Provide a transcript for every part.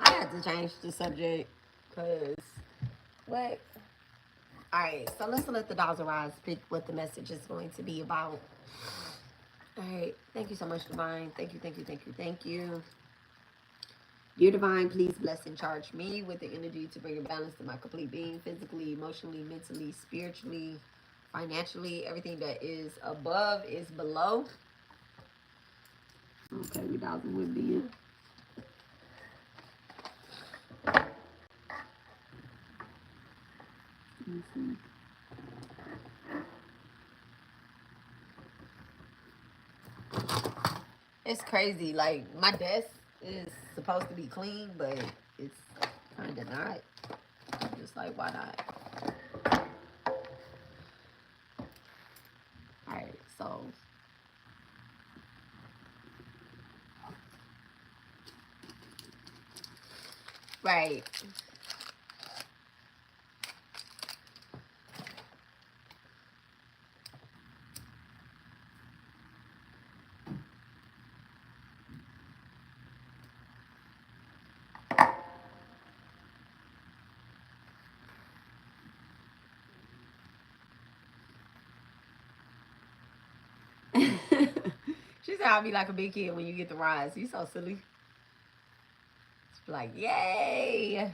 I had to change the subject because what? Alright, so let's let the dolls arise, pick what the message is going to be about. Alright, thank you so much, Divine. Thank you, thank you, thank you, thank you. Dear Divine, please bless and charge me with the energy to bring a balance to my complete being, physically, emotionally, mentally, spiritually, financially. Everything that is above is below. Okay, we dolls would be. It's crazy. Like, my desk is supposed to be clean, but it's kind of not. I'm just like, why not? Alright, so. Right. She said I'll be like a big kid when you get the rise. You so silly. It's like, yay.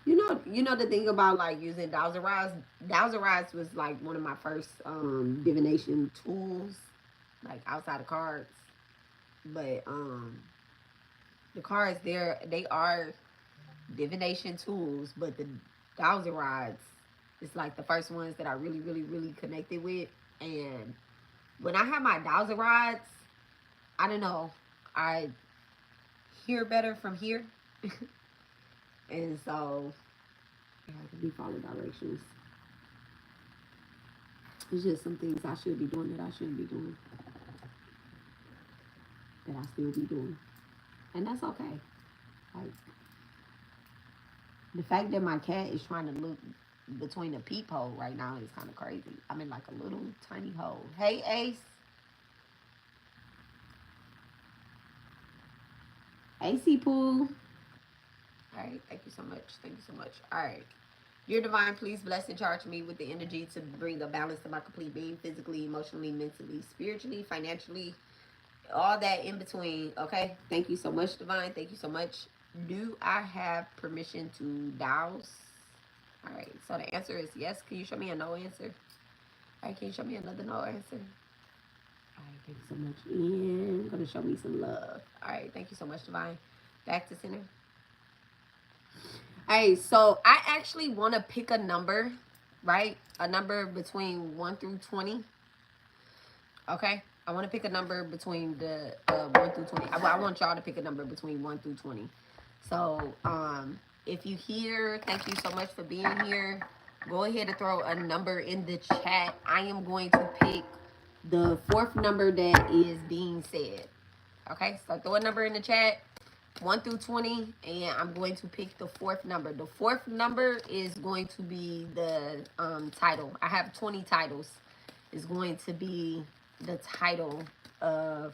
So you know the thing about like using Dowser Rise. Dowser Rise was like one of my first divination tools, like outside of cards. But the cards they are divination tools, but the Dowser Rods is like the first ones that I really, really, really connected with. And when I have my Dowser Rods, I don't know, I hear better from here. And so yeah, I can be following directions. It's just some things I should be doing that I shouldn't be doing, that I still be doing. And that's okay. Like, the fact that my cat is trying to look between a peephole right now is kind of crazy. I'm in like a little tiny hole. Hey, Ace. AC Pool. All right. Thank you so much. Thank you so much. All right. Dear Divine, please bless and charge me with the energy to bring a balance to my complete being, physically, emotionally, mentally, spiritually, financially, all that in between. Okay. Thank you so much, Divine. Thank you so much. Do I have permission to douse? All right. So the answer is yes. Can you show me a no answer? All right. Can you show me another no answer? All right. Thank you so much. And gonna show me some love. All right. Thank you so much, Divine. Back to center. All right. So I actually want to pick a number, right? A number between 1 through 20. Okay. I want to pick a number between the 1 through 20. I want y'all to pick a number between 1 through 20. So, if you here, thank you so much for being here. Go ahead and throw a number in the chat. I am going to pick the fourth number that is being said. Okay, so throw a number in the chat, 1 through 20, and I'm going to pick the fourth number. The fourth number is going to be the title. I have 20 titles. It's going to be the title of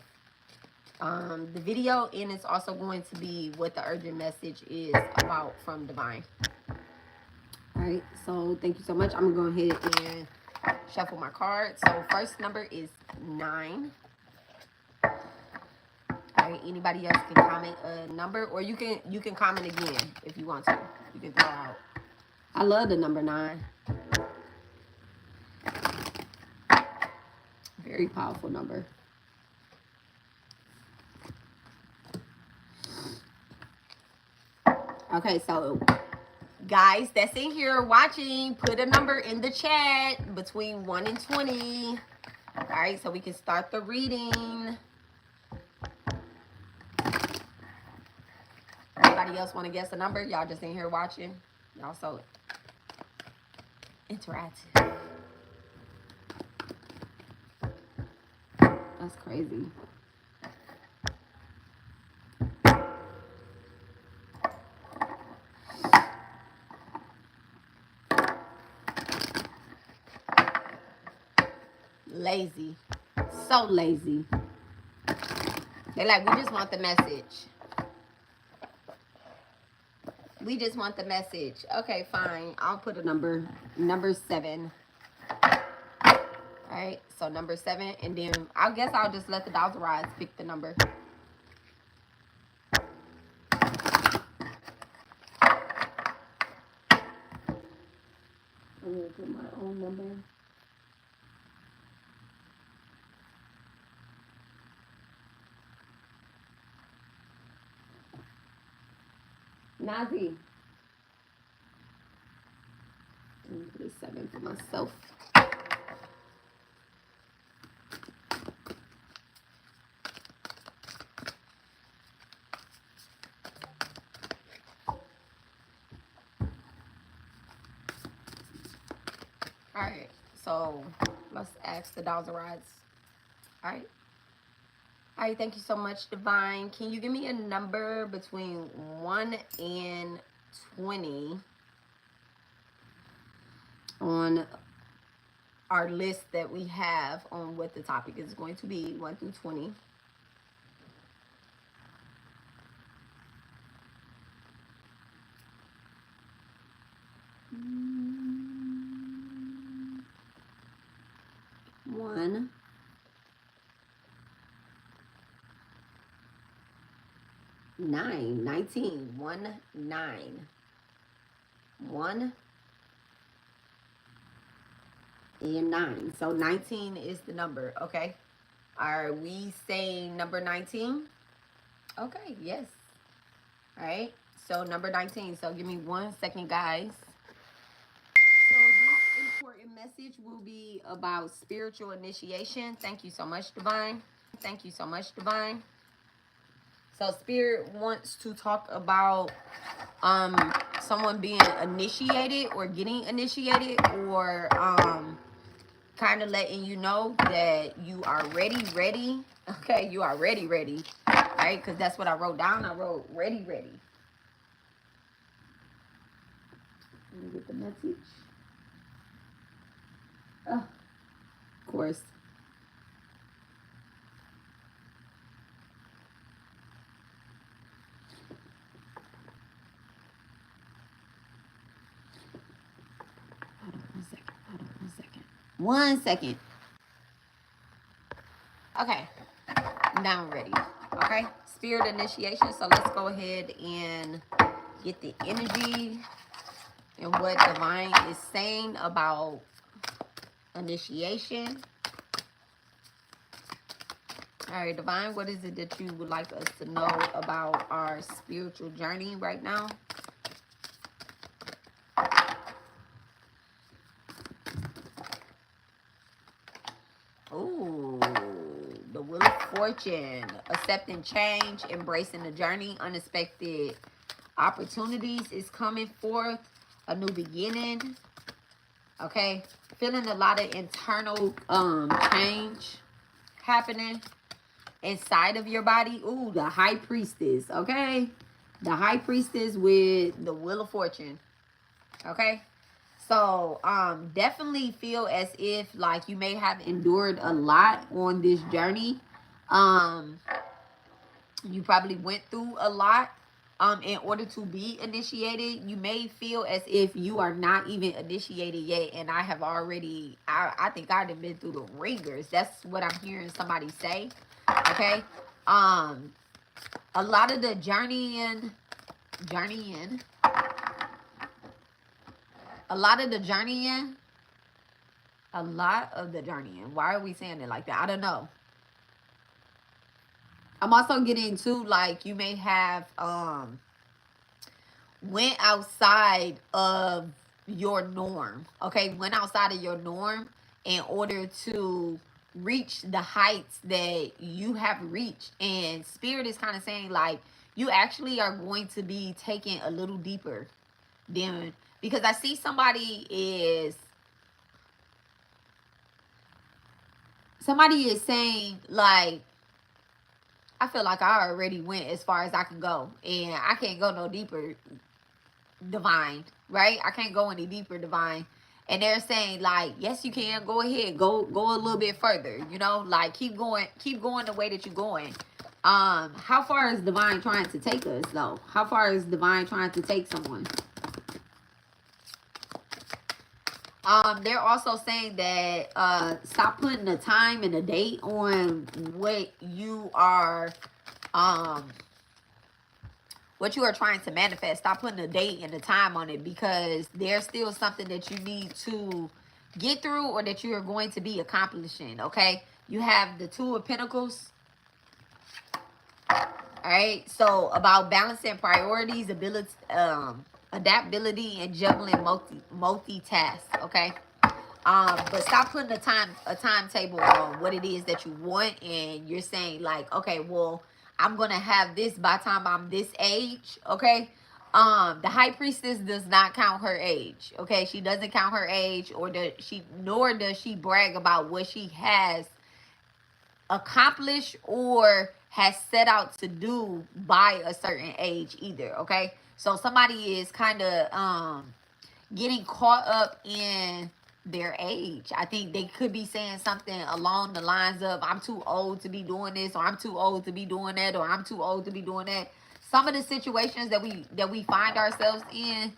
the video, and it's also going to be what the urgent message is about from Divine. All right, so thank you so much. I'm gonna go ahead and shuffle my cards. So first number is 9. All right, anybody else can comment a number, or you can comment again if you want to. You can throw out. I love the number 9. Very powerful number. Okay, so guys that's in here watching, put a number in the chat between 1 and 20. All right, so we can start the reading. Anybody else want to guess a number? Y'all just in here watching. Y'all so interactive. That's crazy. lazy. So lazy. They're like, we just want the message. We just want the message. Okay, fine. I'll put a number. Number 7. Alright, so number 7. And then I guess I'll just let the Dowser Rods pick the number. I'm going to put my own number. Nazi. I'm going to put a 7 for myself. Alright, so let's ask the Dowser Rods. Alright. Alright, thank you so much, Divine. Can you give me a number between 1 and 20 on our list that we have on what the topic is going to be, 1 through 20? One. 9, 19, 1, 9. 1 and 9. So 19 is the number, okay? Are we saying number 19? Okay, yes. All right, so number 19. So give me 1 second, guys. So this important message will be about spiritual initiation. Thank you so much, Divine. Thank you so much, Divine. So Spirit wants to talk about someone being initiated or getting initiated, or kind of letting you know that you are ready. Okay, you are ready, right? Because that's what I wrote down. I wrote ready. Let me get the message. Oh, of course. Hold on 1 second. Okay, now I'm ready. Okay, spirit initiation. So let's go ahead and get the energy and what Divine is saying about initiation. All right, Divine, what is it that you would like us to know about our spiritual journey right now? Ooh, the Wheel of Fortune. Accepting change, embracing the journey, unexpected opportunities is coming forth, a new beginning. Okay, feeling a lot of internal change happening inside of your body. Ooh, the High Priestess. Okay, the High Priestess with the Wheel of Fortune. Okay, so definitely feel as if like you may have endured a lot on this journey. You probably went through a lot in order to be initiated. You may feel as if you are not even initiated yet, and I have already, I think I've been through the ringers. That's what I'm hearing somebody say. Okay, a lot of the journeying, why are we saying it like that? I don't know. I'm also getting to, like, you may have went outside of your norm. Okay, went outside of your norm in order to reach the heights that you have reached. And Spirit is kind of saying, like, you actually are going to be taken a little deeper than, because I see somebody is saying, like, I feel like I already went as far as I can go, and I can't go no deeper, Divine, right? I can't go any deeper, Divine. And they're saying like, yes, you can. Go ahead. Go a little bit further. You know, like keep going the way that you're going. How far is divine trying to take us though? How far is divine trying to take someone? They're also saying that stop putting a time and a date on what you are trying to manifest. Stop putting a date and a time on it, because there's still something that you need to get through or that you are going to be accomplishing. Okay, you have the Two of Pentacles. All right, so about balancing priorities, ability, adaptability, and juggling multitask. Okay, but stop putting a timetable on what it is that you want, and you're saying like, okay, well, I'm gonna have this by the time I'm this age. Okay, the High Priestess does not count her age. Okay, she doesn't count her age, nor does she brag about what she has accomplished or has set out to do by a certain age either. Okay, so somebody is kind of getting caught up in their age. I think they could be saying something along the lines of, I'm too old to be doing this, or I'm too old to be doing that, or I'm too old to be doing that. Some of the situations that we find ourselves in,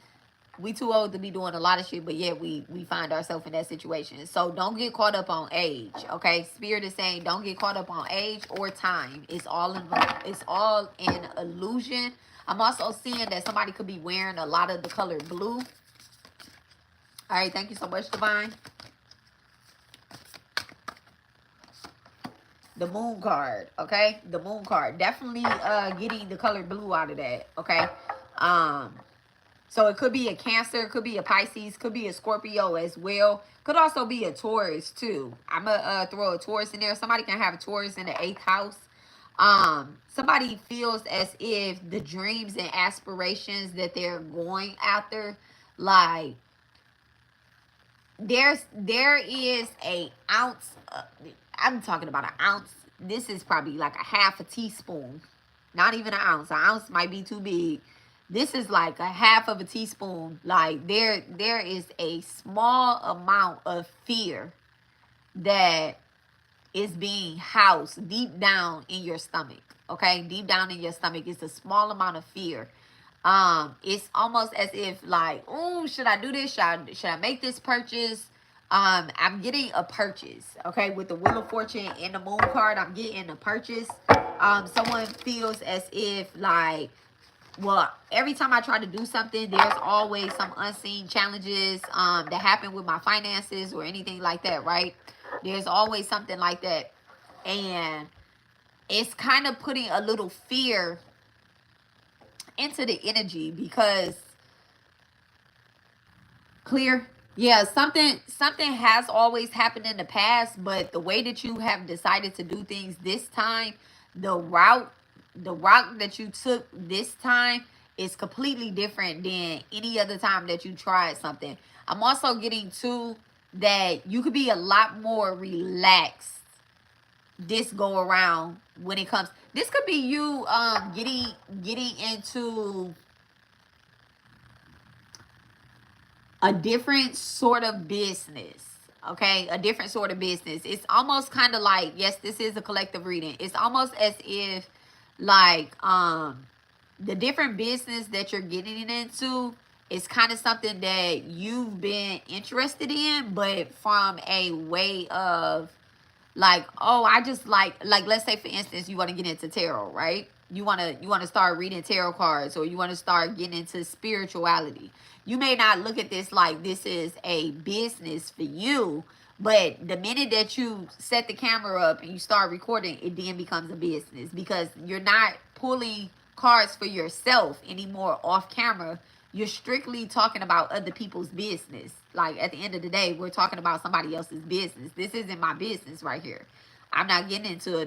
we too old to be doing a lot of shit, but yet we find ourselves in that situation. So don't get caught up on age. Okay, Spirit is saying don't get caught up on age or time. It's all an illusion. I'm also seeing that somebody could be wearing a lot of the color blue. All right, thank you so much, Divine. The Moon card, okay? The Moon card. Definitely getting the color blue out of that, okay? So it could be a Cancer, it could be a Pisces, could be a Scorpio as well. Could also be a Taurus too. I'm going to throw a Taurus in there. Somebody can have a Taurus in the 8th house. Somebody feels as if the dreams and aspirations that they're going after, like, there is a ounce I'm talking about an ounce. This is probably like a half a teaspoon, not even an ounce. An ounce might be too big. This is like a half of a teaspoon. Like there is a small amount of fear that is being housed deep down in your stomach. Okay, deep down in your stomach, it's a small amount of fear. It's almost as if like, oh, should I do this? Should I make this purchase? I'm getting a purchase. Okay, with the Wheel of Fortune and the Moon card, I'm getting a purchase. Someone feels as if like, well, every time I try to do something, there's always some unseen challenges that happen with my finances or anything like that, right? There's always something like that. And it's kind of putting a little fear into the energy, because clear, yeah, something has always happened in the past, but the way that you have decided to do things this time, the route that you took this time is completely different than any other time that you tried something. I'm also getting to that you could be a lot more relaxed this go around when it comes. This could be you getting into a different sort of business. Okay, a different sort of business. It's almost kind of like, yes, this is a collective reading. It's almost as if like the different business that you're getting into is kind of something that you've been interested in, but from a way of like, oh, I just like let's say for instance, you want to get into tarot, right? You want to start reading tarot cards, or you want to start getting into spirituality. You may not look at this like this is a business for you, but the minute that you set the camera up and you start recording, it then becomes a business, because you're not pulling cards for yourself anymore off camera. You're strictly talking about other people's business. Like at the end of the day, we're talking about somebody else's business. This isn't my business right here. I'm not getting into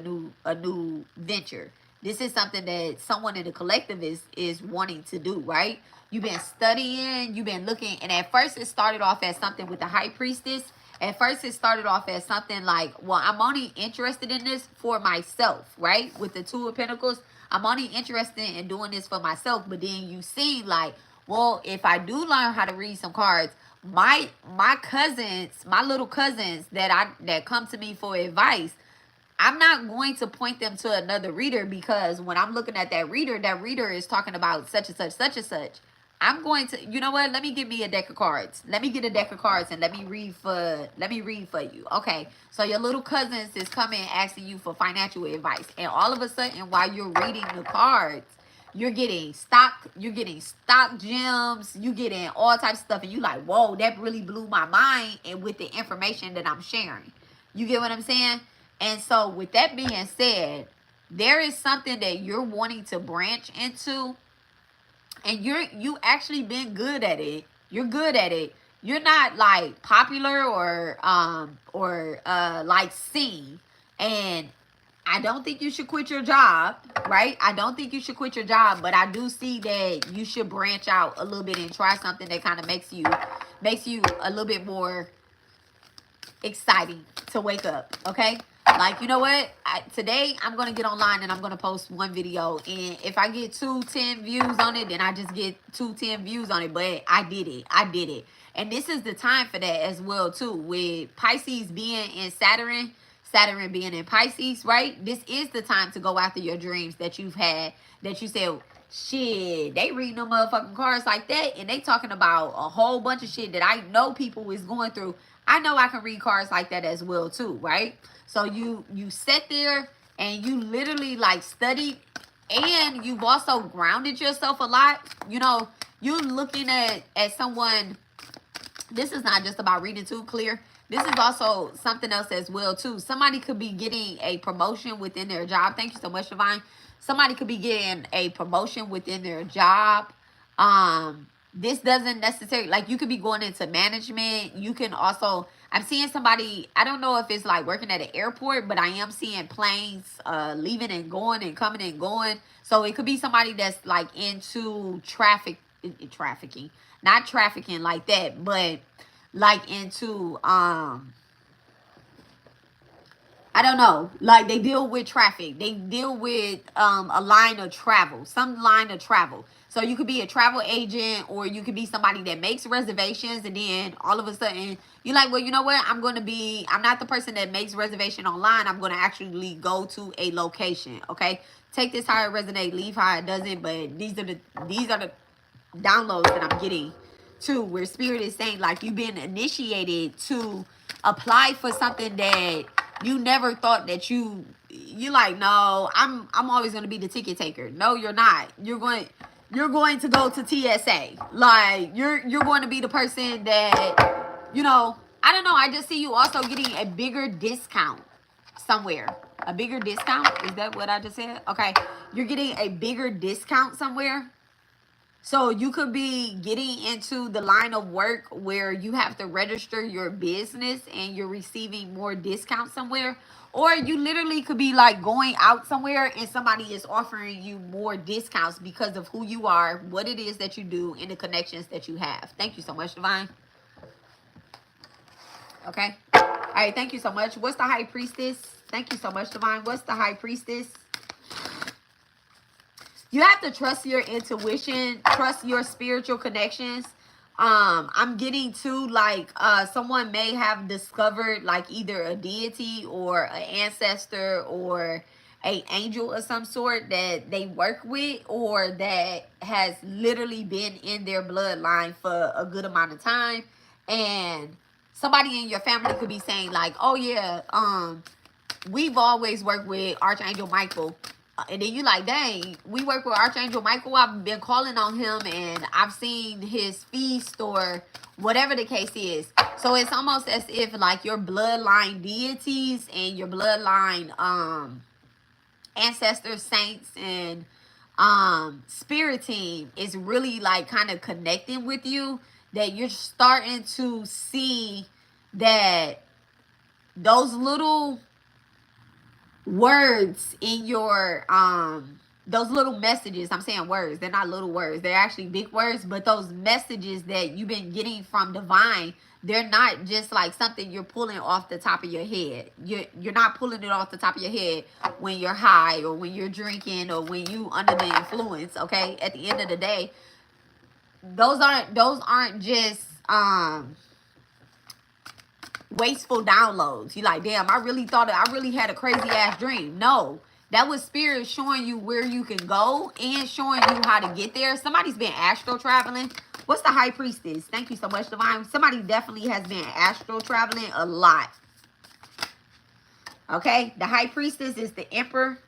a new venture. This is something that someone in the collective is wanting to do, right? You've been studying, you've been looking, and at first it started off as something with the High Priestess. At first it started off as something like, well, I'm only interested in this for myself, right? With the Two of Pentacles, I'm only interested in doing this for myself. But then you see like, well, if I do learn how to read some cards, my cousins, my little cousins that come to me for advice, I'm not going to point them to another reader, because when I'm looking at that reader is talking about such and such, such and such. I'm going to, you know what? Let me get me a deck of cards. Let me get a deck of cards and let me read for you. Okay. So your little cousins is coming asking you for financial advice. And all of a sudden, while you're reading the cards, you're getting stock gems, you getting all types of stuff, and you like, whoa, that really blew my mind, and with the information that I'm sharing. You get what I'm saying? And so with that being said, there is something that you're wanting to branch into, and you actually been good at it. You're good at it. You're not like popular or like seen. And I don't think you should quit your job, right? I don't think you should quit your job, but I do see that you should branch out a little bit and try something that kind of makes you a little bit more exciting to wake up, okay? Like, you know what? Today, I'm going to get online and I'm going to post one video. And if I get 10 views on it, then I just get 10 views on it. But I did it. I did it. And this is the time for that as well, too. With Pisces being in Saturn being in Pisces, right? This is the time to go after your dreams that you've had, that you said, shit, they reading them motherfucking cards like that, and they talking about a whole bunch of shit that I know people is going through. I know I can read cards like that as well too, right? So you sat there and you literally like studied, and you've also grounded yourself a lot. You know, you're looking at someone. This is not just about reading too clear. This is also something else as well too. Somebody could be getting a promotion within their job. Thank you so much, Divine. Somebody could be getting a promotion within their job. This doesn't necessarily, like, you could be going into management. You can also, I'm seeing somebody, I don't know if it's like working at an airport, but I am seeing planes leaving and going and coming and going. So it could be somebody that's like into trafficking, not trafficking like that, but like into, I don't know, like they deal with traffic. They deal with a line of travel, some line of travel. So you could be a travel agent, or you could be somebody that makes reservations, and then all of a sudden you're like, well, you know what? I'm not the person that makes reservation online. I'm going to actually go to a location. Okay. Take this how it resonates, leave how it doesn't. But these are the downloads that I'm getting too, where spirit is saying like you've been initiated to apply for something that you never thought that you like, no, I'm always going to be the ticket taker. No, you're not. You're going to go to TSA. Like, you're going to be the person that, you know, I don't know. I just see you also getting a bigger discount somewhere. A bigger discount? Is that what I just said? Okay. You're getting a bigger discount somewhere. So you could be getting into the line of work where you have to register your business and you're receiving more discounts somewhere. Or you literally could be like going out somewhere and somebody is offering you more discounts because of who you are, what it is that you do, and the connections that you have. Thank you so much, Divine. Okay. All right. Thank you so much. What's the High Priestess? Thank you so much, Divine. What's the High Priestess? You have to trust your intuition, trust your spiritual connections. I'm getting to like someone may have discovered like either a deity or an ancestor or an angel of some sort that they work with, or that has literally been in their bloodline for a good amount of time. And somebody in your family could be saying like, oh yeah, we've always worked with Archangel Michael. And then you like, dang, we work with Archangel Michael. I've been calling on him and I've seen his feast or whatever the case is. So it's almost as if like your bloodline deities and your bloodline ancestors, saints, and spirit team is really like kind of connecting with you, that you're starting to see that those little words in your those little messages, I'm saying words, they're not little words, they're actually big words, but those messages that you've been getting from divine, they're not just like something you're pulling off the top of your head. You're not pulling it off the top of your head when you're high or when you're drinking or when you under the influence. Okay, at the end of the day, those aren't just wasteful downloads. You like, damn, I really had a crazy ass dream. No, that was spirit showing you where you can go and showing you how to get there. Somebody's been astral traveling. What's the high priestess? Thank you so much, Divine. Somebody definitely has been astral traveling a lot. Okay, the high priestess is the emperor.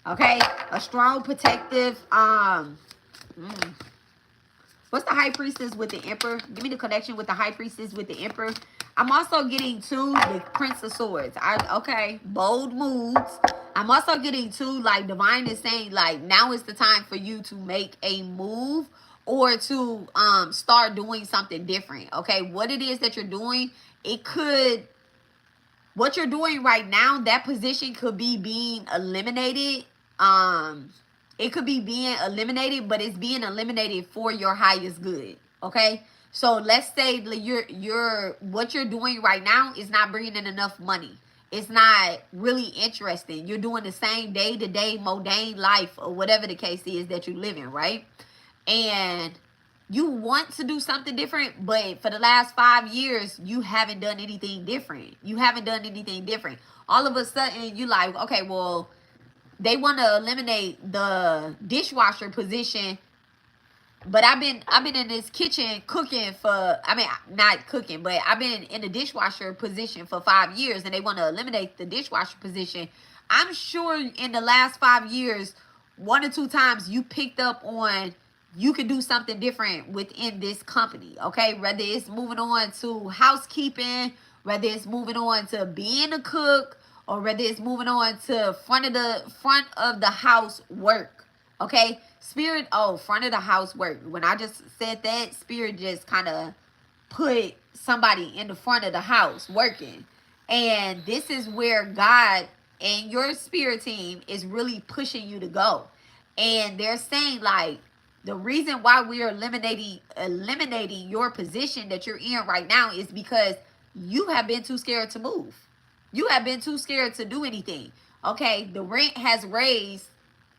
Okay, a strong protective what's the high priestess with the emperor? Give me the connection with the high priestess with the emperor. I'm also getting to the Prince of Swords. Okay, bold moves. I'm also getting to, like, Divine is saying, like, now is the time for you to make a move or to start doing something different. Okay, what it is that you're doing, it could, what you're doing right now, that position could be being eliminated. It could be being eliminated, but it's being eliminated for your highest good. Okay, so let's say what you're doing right now is not bringing in enough money. It's not really interesting. You're doing the same day-to-day mundane life or whatever the case is that you're living, right? And you want to do something different, but for the last 5 years, you haven't done anything different. You haven't done anything different. All of a sudden, you like, okay, well, they want to eliminate the dishwasher position, but I've been in this kitchen cooking for, I mean, not cooking, but I've been in the dishwasher position for 5 years, and they want to eliminate the dishwasher position. I'm sure in the last 5 years, 1 or 2 times you picked up on you could do something different within this company, okay? Whether it's moving on to housekeeping, whether it's moving on to being a cook, or whether it's moving on to front of the house work, okay? Spirit, front of the house work. When I just said that, Spirit just kind of put somebody in the front of the house working. And this is where God and your spirit team is really pushing you to go. And they're saying, like, the reason why we are eliminating your position that you're in right now is because you have been too scared to move. You have been too scared to do anything. Okay, the rent has raised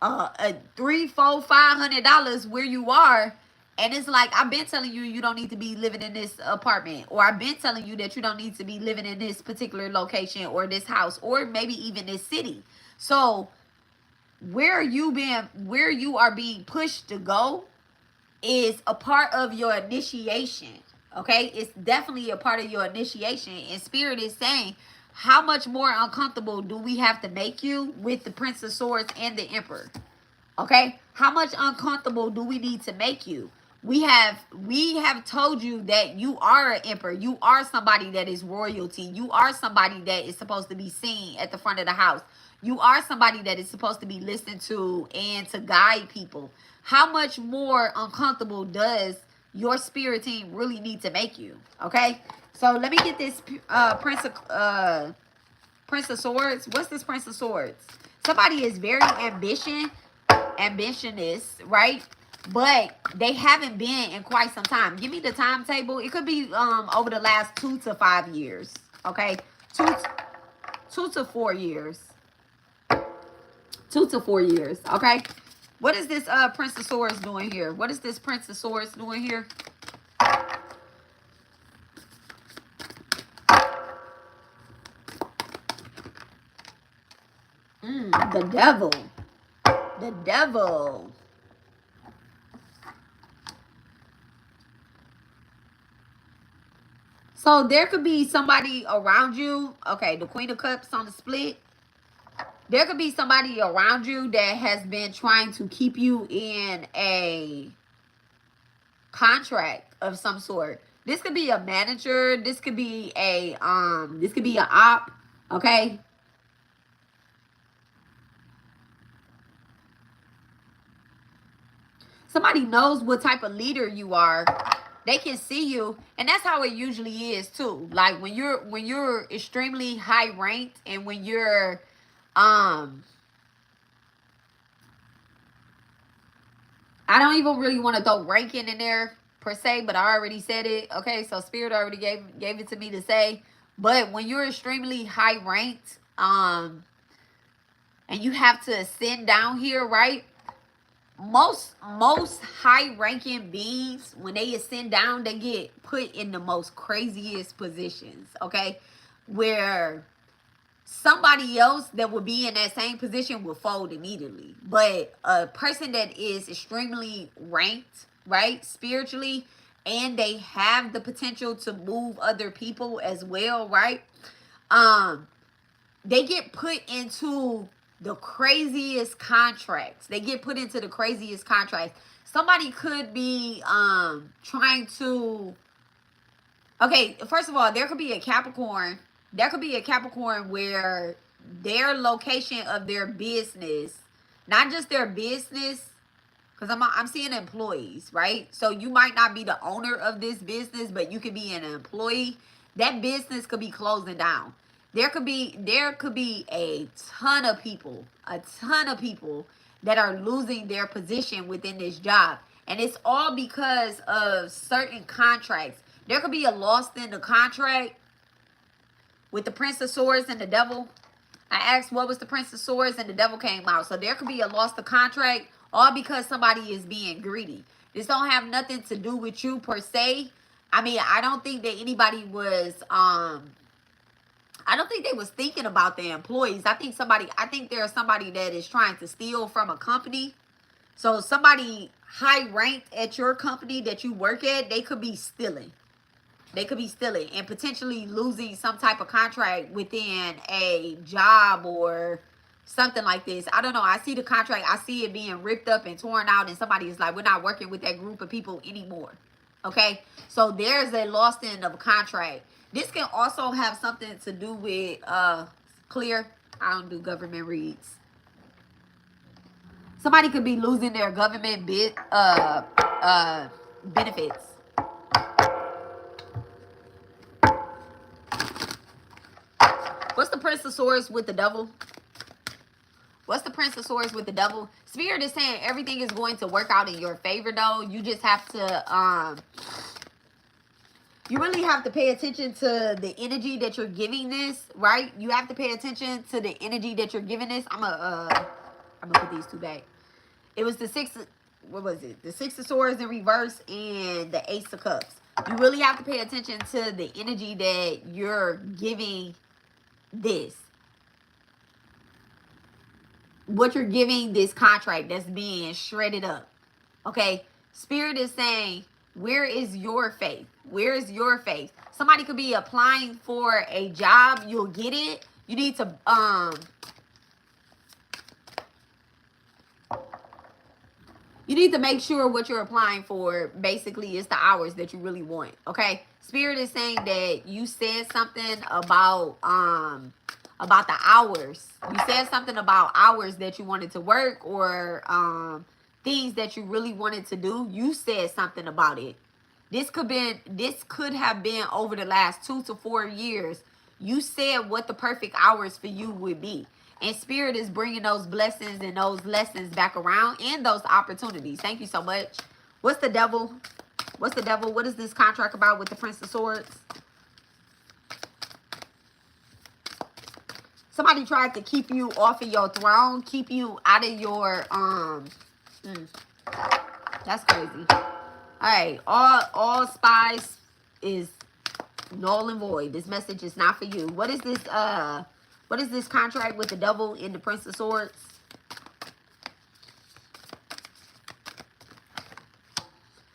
$300, $400, $500 where you are, and it's like, I've been telling you don't need to be living in this apartment, or I've been telling you that you don't need to be living in this particular location or this house, or maybe even this city. So where you are being pushed to go is a part of your initiation. Okay, it's definitely a part of your initiation, and Spirit is saying, how much more uncomfortable do we have to make you with the Prince of Swords and the Emperor? Okay, how much uncomfortable do we need to make you? We have told you that you are an emperor. You are somebody that is royalty. You are somebody that is supposed to be seen at the front of the house. You are somebody that is supposed to be listened to and to guide people. How much more uncomfortable does your spirit team really need to make you? Okay, so let me get this Prince of Swords. What's this Prince of Swords? Somebody is very ambitionist, right? But they haven't been in quite some time. Give me the timetable. It could be over the last 2 to 5 years. Okay, 2 to 4 years. 2 to 4 years. Okay. What is this Prince of Swords doing here? What is this Prince of Swords doing here? The devil. The devil. So there could be somebody around you. Okay, the Queen of Cups on the split. There could be somebody around you that has been trying to keep you in a contract of some sort. This could be a manager. This could be a an op. Okay. Somebody knows what type of leader you are. They can see you, and that's how it usually is too. Like when you're extremely high ranked, and when you're I don't even really want to throw ranking in there per se, but I already said it. Okay, so Spirit already gave it to me to say. But when you're extremely high ranked, and you have to ascend down here, right? most high ranking beings, when they ascend down, they get put in the most craziest positions, okay, where somebody else that would be in that same position will fold immediately. But a person that is extremely ranked, right, spiritually, and they have the potential to move other people as well, right, they get put into the craziest contracts. They get put into the craziest contracts. Somebody could be trying to, okay, first of all, there could be a Capricorn. There could be a Capricorn where their location of their business, not just their business, because I'm seeing employees, right? So you might not be the owner of this business, but you could be an employee. That business could be closing down. There could be a ton of people that are losing their position within this job. And it's all because of certain contracts. There could be a loss in the contract with the Prince of Swords and the Devil. I asked what was the Prince of Swords and the Devil came out. So there could be a loss to contract, all because somebody is being greedy. This don't have nothing to do with you per se. I mean, I don't think that anybody was I don't think they was thinking about the employees. I think there's somebody that is trying to steal from a company. So somebody high ranked at your company that you work at, they could be stealing. They could be stealing and potentially losing some type of contract within a job or something like this. I don't know. I see the contract. I see it being ripped up and torn out, and somebody is like, we're not working with that group of people anymore. Okay? So there's a lost end of a contract. This can also have something to do with clear. I don't do government reads. Somebody could be losing their government benefits. What's the Prince of Swords with the Devil? What's the Prince of Swords with the Devil? Spirit is saying everything is going to work out in your favor, though. You just have to, you really have to pay attention to the energy that you're giving this, right? You have to pay attention to the energy that you're giving this. I'm gonna put these two back. It was the what was it? The Six of Swords in reverse and the Ace of Cups. You really have to pay attention to the energy that you're giving this. What you're giving this contract that's being shredded up. Okay? Spirit is saying, where is your faith? Where is your faith? Somebody could be applying for a job. You'll get it. You need to you need to make sure what you're applying for basically is the hours that you really want. Okay? Spirit is saying that you said something about the hours. You said something about hours that you wanted to work, or things that you really wanted to do. You said something about it. This could have been over the last 2 to 4 years. You said what the perfect hours for you would be. And Spirit is bringing those blessings and those lessons back around and those opportunities. Thank you so much. What's the Devil? What's the Devil? What is this contract about with the Prince of Swords? Somebody tried to keep you off of your throne, keep you out of your, that's crazy. All right, all spies is null and void. This message is not for you. What is this contract with the Devil in the Prince of Swords?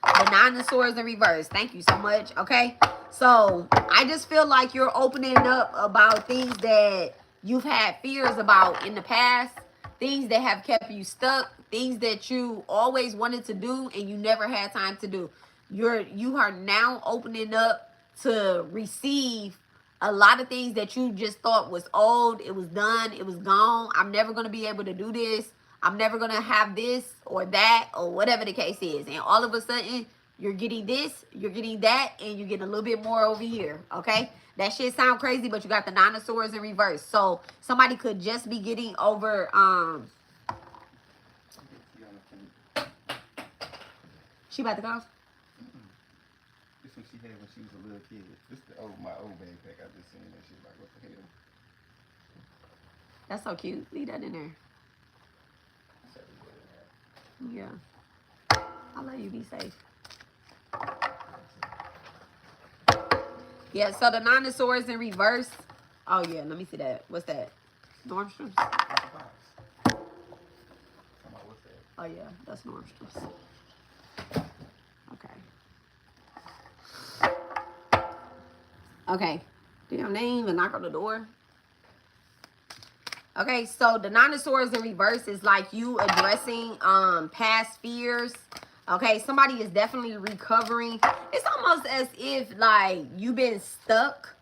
The Nine of Swords in reverse. Thank you so much. Okay, so I just feel like you're opening up about things that you've had fears about in the past, things that have kept you stuck, things that you always wanted to do and you never had time to do. You are now opening up to receive a lot of things that you just thought was old. It was done. It was gone. I'm never going to be able to do this. I'm never going to have this or that or whatever the case is. And all of a sudden, you're getting this, you're getting that, and you're getting a little bit more over here, okay? That shit sound crazy, but you got the Nine of Swords in reverse. So somebody could just be getting over, she about to go? This one she had when she was a little kid. This is my old backpack. I just seen that shit like, what the hell? That's so cute. Leave that in there. Yeah. I'll let you be safe. Yeah, so the Nine of Swords in reverse. Oh, yeah, let me see that. What's that? Nordstrom's? Oh, yeah, that's Nordstrom's. Okay. Okay. Damn, they didn't even knock on the door. Okay, so the Nine of Swords in reverse is like you addressing past fears. Okay, somebody is definitely recovering. It's almost as if like you've been stuck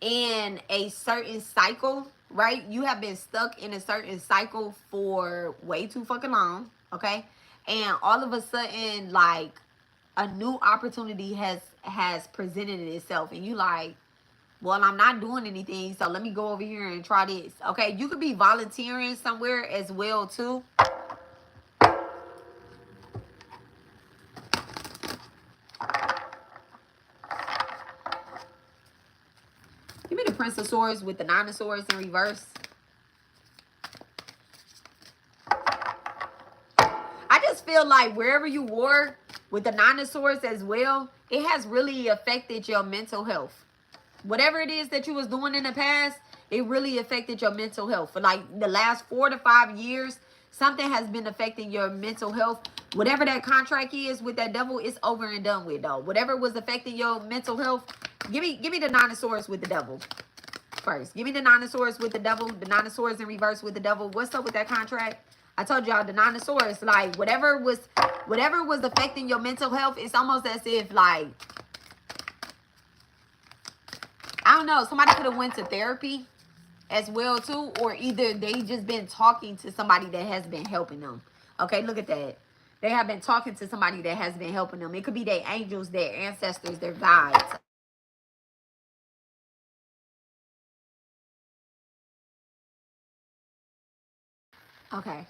in a certain cycle, right? You have been stuck in a certain cycle for way too fucking long, okay? And all of a sudden, like a new opportunity has presented itself, and you like, well, I'm not doing anything, so let me go over here and try this. Okay, you could be volunteering somewhere as well, too. Give me the Prince of Swords with the Nine of Swords in reverse. I just feel like wherever you were with the Nine of Swords as well, it has really affected your mental health. Whatever it is that you was doing in the past, it really affected your mental health. For like the last 4 to 5 years, something has been affecting your mental health. Whatever that contract is with that devil, it's over and done with, though. Whatever was affecting your mental health, give me the Nine of Swords with the devil first. Give me the Nine of Swords with the devil. The Nine of Swords in reverse with the devil. What's up with that contract? I told y'all the Nine of Swords, like whatever was affecting your mental health, it's almost as if like, I don't know, somebody could have went to therapy as well too, or either they just been talking to somebody that has been helping them. Okay, look at that. They have been talking to somebody that has been helping them. It could be their angels, their ancestors, their guides. Okay.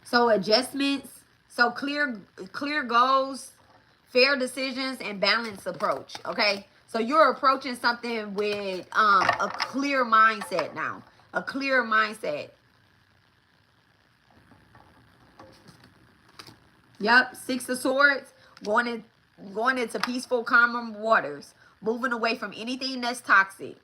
So adjustments, so clear goals, fair decisions, and balanced approach. Okay. So you're approaching something with a clear mindset now. A clear mindset. Yep, Six of Swords, going into peaceful, calm waters, moving away from anything that's toxic.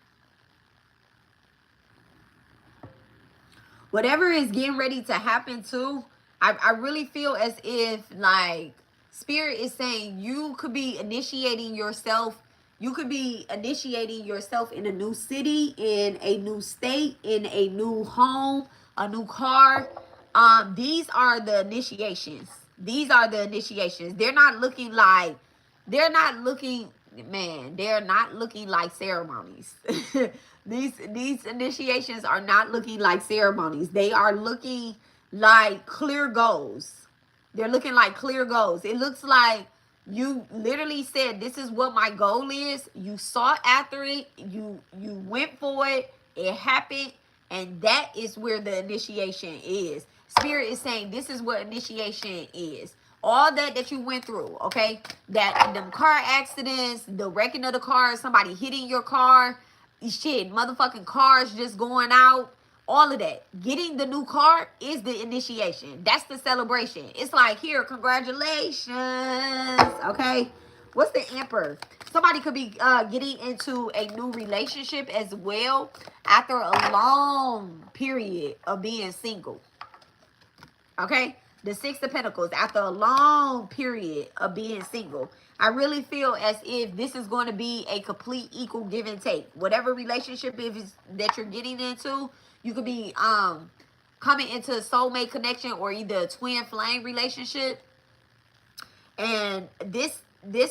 Whatever is getting ready to happen too, I really feel as if like Spirit is saying you could be initiating yourself. You could be initiating yourself in a new city, in a new state, in a new home, a new car. These are the initiations. These are the initiations. They're not looking, man, they're not looking like ceremonies. These initiations are not looking like ceremonies. They are looking like clear goals. They're looking like clear goals. It looks like you literally said, this is what my goal is. You sought after it. You went for it. It happened. And that is where the initiation is. Spirit is saying this is what initiation is. All that you went through, okay? That them car accidents, the wrecking of the car, somebody hitting your car, shit, motherfucking cars just going out, all of that. Getting the new car is the initiation. That's the celebration. It's like, here, congratulations, okay? What's the Emperor? Somebody could be getting into a new relationship as well after a long period of being single. Okay? The Six of Pentacles, after a long period of being single. I really feel as if this is going to be a complete equal give and take. Whatever relationship that you're getting into, you could be coming into a soulmate connection or either a twin flame relationship. And this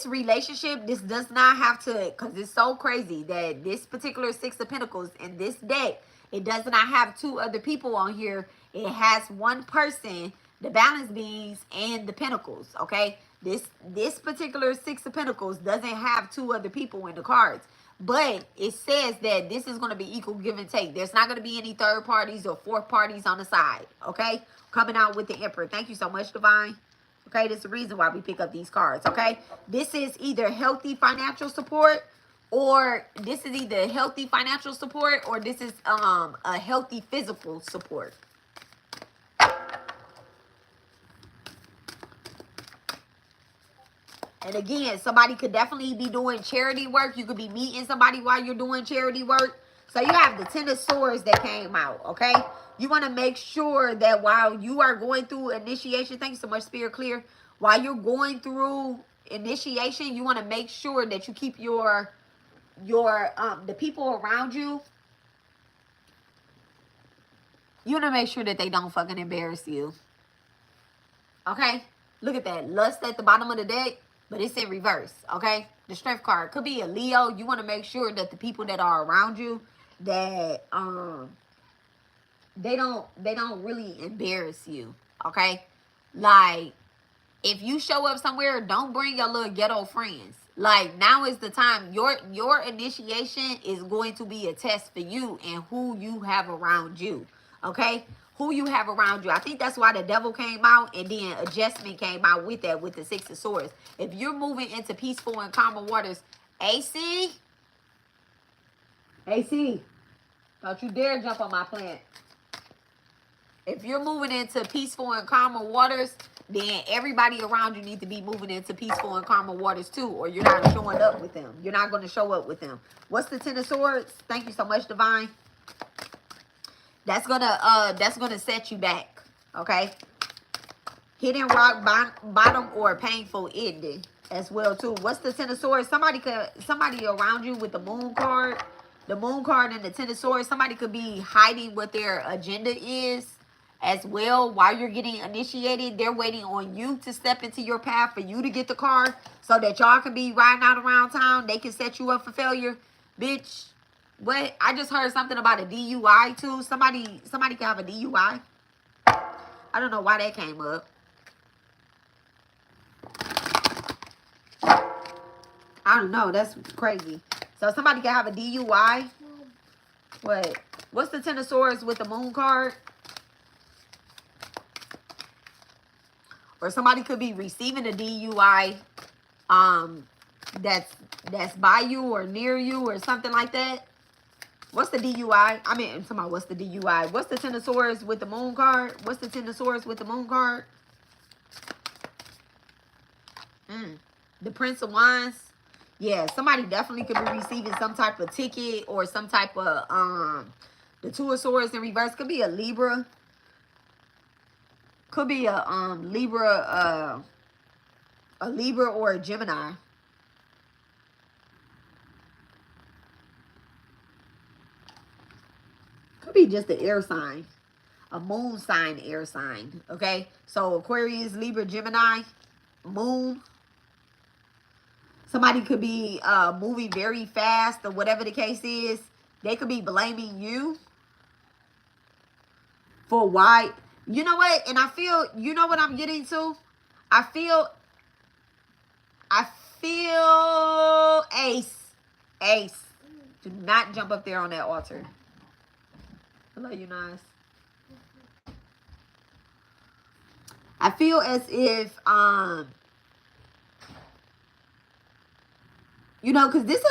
relationship, this does not have to, because it's so crazy that this particular Six of Pentacles in this deck, it does not have two other people on here. It has one person, the balance beings and the pentacles, okay? This particular Six of Pentacles doesn't have two other people in the cards. But it says that this is going to be equal give and take. There's not going to be any third parties or fourth parties on the side, okay? Coming out with the Emperor. Thank you so much, Divine. Okay, this is the reason why we pick up these cards, okay? This is either healthy financial support, or this is either healthy financial support, or this is a healthy physical support. And again, somebody could definitely be doing charity work. You could be meeting somebody while you're doing charity work. So you have the Ten of Swords that came out, okay? You want to make sure that while you are going through initiation, thank you so much, Spirit Clear. While you're going through initiation, you want to make sure that you keep your the people around you. You want to make sure that they don't fucking embarrass you. Okay? Look at that. Lust at the bottom of the deck, but it's in reverse. Okay? The Strength card could be a Leo. You want to make sure that the people that are around you, that they don't really embarrass you. Okay? Like, if you show up somewhere, don't bring your little ghetto friends. Like, now is the time. Your initiation is going to be a test for you and who you have around you. Okay? Who you have around you. I think that's why the Devil came out, and then adjustment came out with that, with the Six of Swords. If you're moving into peaceful and calmer waters, AC, don't you dare jump on my plant. If you're moving into peaceful and calmer waters, then everybody around you needs to be moving into peaceful and calmer waters too, or you're not showing up with them. You're not going to show up with them. What's the Ten of Swords? Thank you so much, Divine. That's gonna set you back. Okay. Hitting rock bottom or a painful ending as well too. What's the Ten of Swords? Somebody around you with the Moon card. The Moon card and the Ten of Swords. Somebody could be hiding what their agenda is as well while you're getting initiated. They're waiting on you to step into your path for you to get the card so that y'all can be riding out around town. They can set you up for failure. Bitch, what? I just heard something about a DUI too. Somebody can have a DUI. I don't know why that came up. I don't know. That's crazy. So somebody can have a DUI. What? What's the Ten of Swords with the Moon card? Or somebody could be receiving a DUI that's by you or near you or something like that. What's the DUI? I mean, I'm talking about what's the DUI? What's the Ten of Swords with the Moon card? What's the Ten of Swords with the Moon card? The Prince of Wands. Yeah, somebody definitely could be receiving some type of ticket or some type of the Two of Swords in reverse. Could be a Libra. Could be a Libra or a Gemini. Could be just the air sign. A moon sign, air sign. Okay? So Aquarius, Libra, Gemini, Moon. Somebody could be moving very fast or whatever the case is. They could be blaming you for why. You know what? And I feel, you know what I'm getting to? I feel Ace. Do not jump up there on that altar. I love you, Nas. I feel as if, you know, because this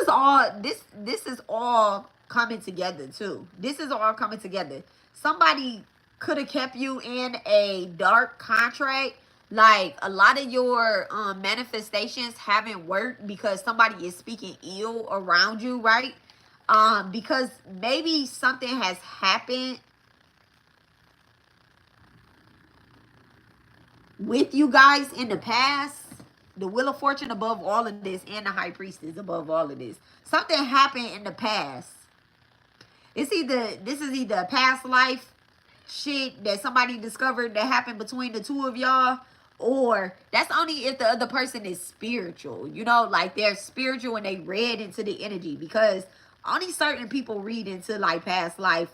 is all coming together too. This is all coming together. Somebody could have kept you in a dark contract. Like, a lot of your manifestations haven't worked because somebody is speaking ill around you, right? Because maybe something has happened with you guys in the past. The Wheel of Fortune above all of this, and the High Priestess above all of this. Something happened in the past. This is either a past life shit that somebody discovered that happened between the two of y'all, or that's only if the other person is spiritual. You know, like they're spiritual and they read into the energy, because only certain people read into like past life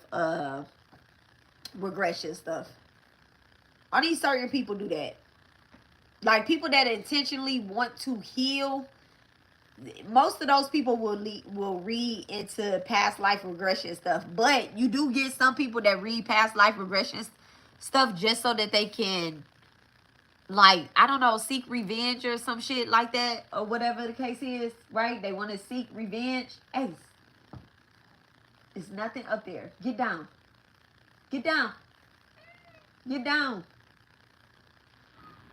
regression stuff. Only certain people do that. Like, people that intentionally want to heal, most of those people will read into past life regression stuff. But you do get some people that read past life regression stuff just so that they can, like, I don't know, seek revenge or some shit like that, or whatever the case is, right? They want to seek revenge. Ace, there's nothing up there. Get down. Get down. Get down.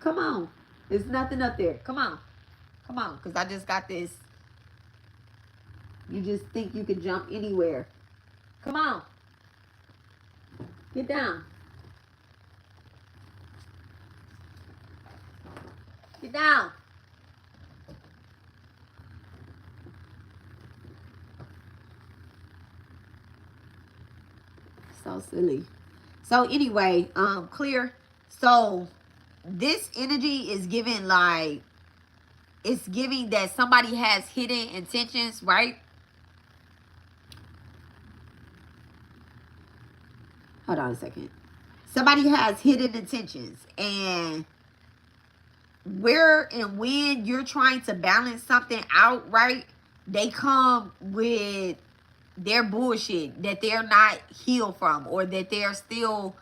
Come on. There's nothing up there. Come on. Come on, because I just got this. You just think you can jump anywhere. Come on. Get down. Get down. So silly. So anyway, clear. So this energy is giving like, it's giving that somebody has hidden intentions, right? Hold on a second. Somebody has hidden intentions, and where and when you're trying to balance something out, right? They come with their bullshit that they're not healed from, or that they're still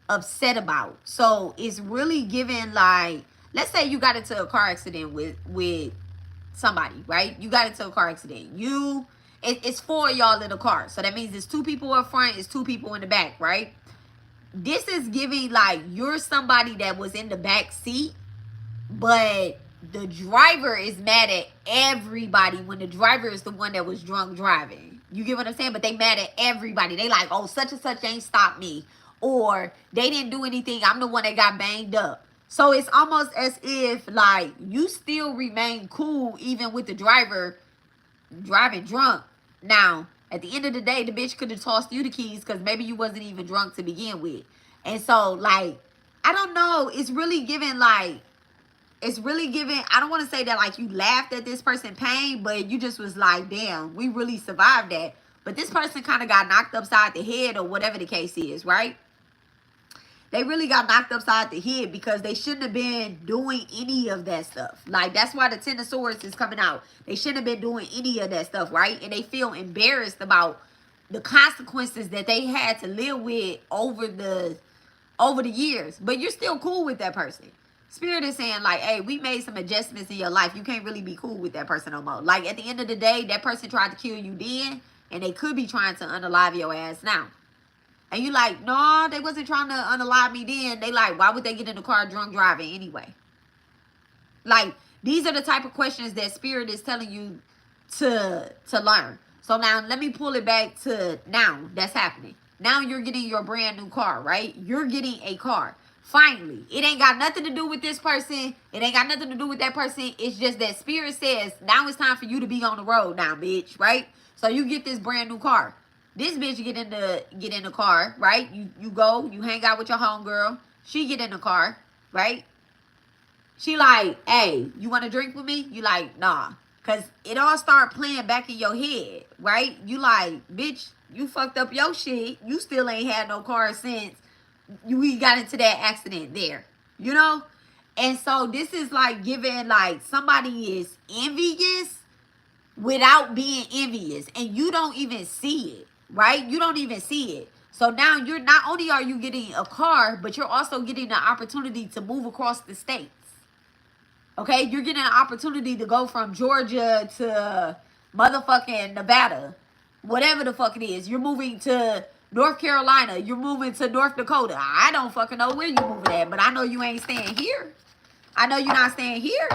upset about. So it's really giving like, let's say you got into a car accident with somebody, right? You got into a car accident. It's 4 of y'all in the car. So that means it's 2 people up front, it's 2 people in the back, right? This is giving like you're somebody that was in the back seat, but the driver is mad at everybody when the driver is the one that was drunk driving. You get what I'm saying? But they mad at everybody. They like, oh, such and such ain't stopped me. Or they didn't do anything. I'm the one that got banged up. So it's almost as if like you still remain cool even with the driver driving drunk. Now, at the end of the day, the bitch could have tossed you the keys because maybe you wasn't even drunk to begin with. And so like, I don't know. It's really giving like, I don't want to say that like you laughed at this person's pain, but you just was like, damn, we really survived that. But this person kind of got knocked upside the head or whatever the case is, right? They really got knocked upside the head because they shouldn't have been doing any of that stuff. Like, that's why the Ten of Swords is coming out. They shouldn't have been doing any of that stuff, right? And they feel embarrassed about the consequences that they had to live with over the years. But you're still cool with that person. Spirit is saying like, hey, we made some adjustments in your life. You can't really be cool with that person no more. Like, at the end of the day, that person tried to kill you then, and they could be trying to unalive your ass now. And you like, no, they wasn't trying to unalive me then. They like, why would they get in the car drunk driving anyway? Like, these are the type of questions that Spirit is telling you to learn. So now let me pull it back to now that's happening. Now you're getting your brand new car, right? You're getting a car. Finally. It ain't got nothing to do with this person. It ain't got nothing to do with that person. It's just that Spirit says, now it's time for you to be on the road now, bitch, right? So you get this brand new car. This bitch get in the car, right? You go, you hang out with your homegirl. She get in the car, right? She like, hey, you want to drink with me? You like, nah. Because it all start playing back in your head, right? You like, bitch, you fucked up your shit. You still ain't had no car since we got into that accident there, you know? And so this is like giving like somebody is envious without being envious. And you don't even see it, right? You don't even see it. So now you're not only are you getting a car, but you're also getting the opportunity to move across the states. Okay? You're getting an opportunity to go from Georgia to motherfucking Nevada. Whatever the fuck it is. You're moving to North Carolina. You're moving to North Dakota. I don't fucking know where you moving at, but I know you ain't staying here. I know you're not staying here.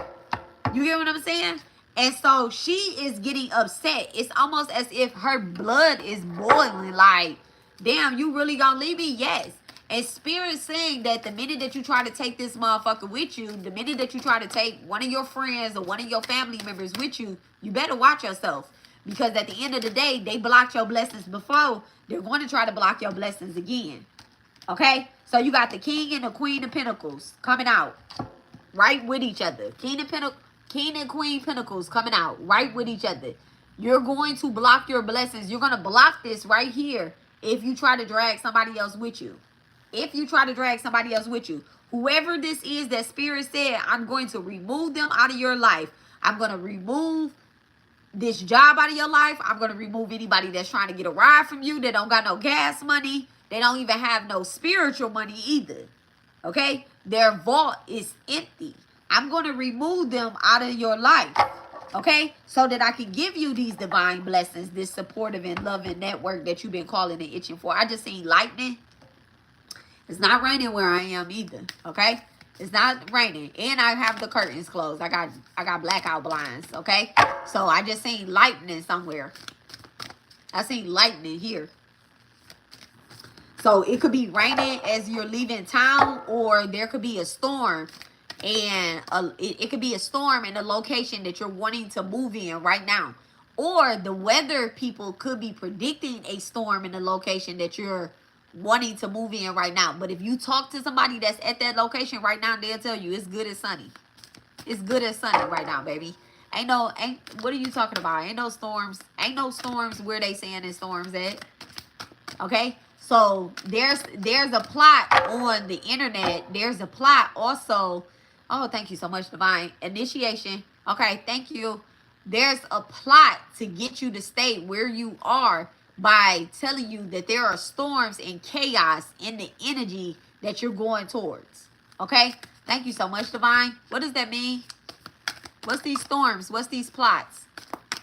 You get what I'm saying? And so she is getting upset. It's almost as if her blood is boiling. Like, damn, you really gonna leave me? Yes. And Spirit saying that the minute that you try to take this motherfucker with you, the minute that you try to take one of your friends or one of your family members with you, you better watch yourself. Because at the end of the day, they blocked your blessings before. They're going to try to block your blessings again. Okay? So you got the King and the Queen of Pentacles coming out right with each other. King and Queen Pentacles coming out right with each other. You're going to block your blessings. You're going to block this right here if you try to drag somebody else with you. If you try to drag somebody else with you. Whoever this is that Spirit said, I'm going to remove them out of your life. I'm going to remove this job out of your life. I'm going to remove anybody that's trying to get a ride from you. They don't got no gas money. They don't even have no spiritual money either. Okay? Their vault is empty. I'm going to remove them out of your life. Okay? So that I can give you these divine blessings, this supportive and loving network that you've been calling and itching for. I just seen lightning. It's not raining where I am either. Okay? It's not raining. And I have the curtains closed. I got blackout blinds, okay? So I just seen lightning somewhere. I seen lightning here. So it could be raining as you're leaving town, or there could be a storm. And it could be a storm in a location that you're wanting to move in right now. Or the weather people could be predicting a storm in the location that you're wanting to move in right now. But if you talk to somebody that's at that location right now, they'll tell you it's good as sunny. It's good as sunny right now, baby. What are you talking about? Ain't no storms. Ain't no storms where they saying there's storms at. Okay? So there's a plot on the internet. There's a plot also. Oh, thank you so much, Divine. Initiation. Okay, thank you. There's a plot to get you to stay where you are by telling you that there are storms and chaos in the energy that you're going towards. Okay? Thank you so much, Divine. What does that mean? What's these storms? What's these plots?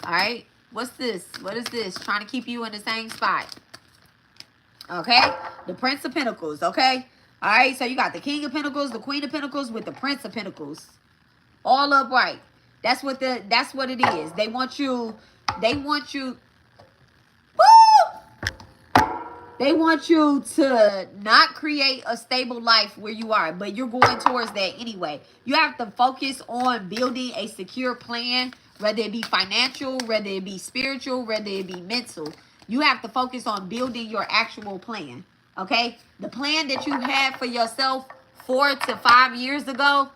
All right? What's this? What is this? Trying to keep you in the same spot. Okay? The Prince of Pentacles, okay? All right, so you got the King of Pentacles, the Queen of Pentacles with the Prince of Pentacles. All upright. That's what it is. They want you, woo! They want you to not create a stable life where you are, but you're going towards that anyway. You have to focus on building a secure plan, whether it be financial, whether it be spiritual, whether it be mental. You have to focus on building your actual plan, okay? The plan that you had for yourself 4 to 5 years ago,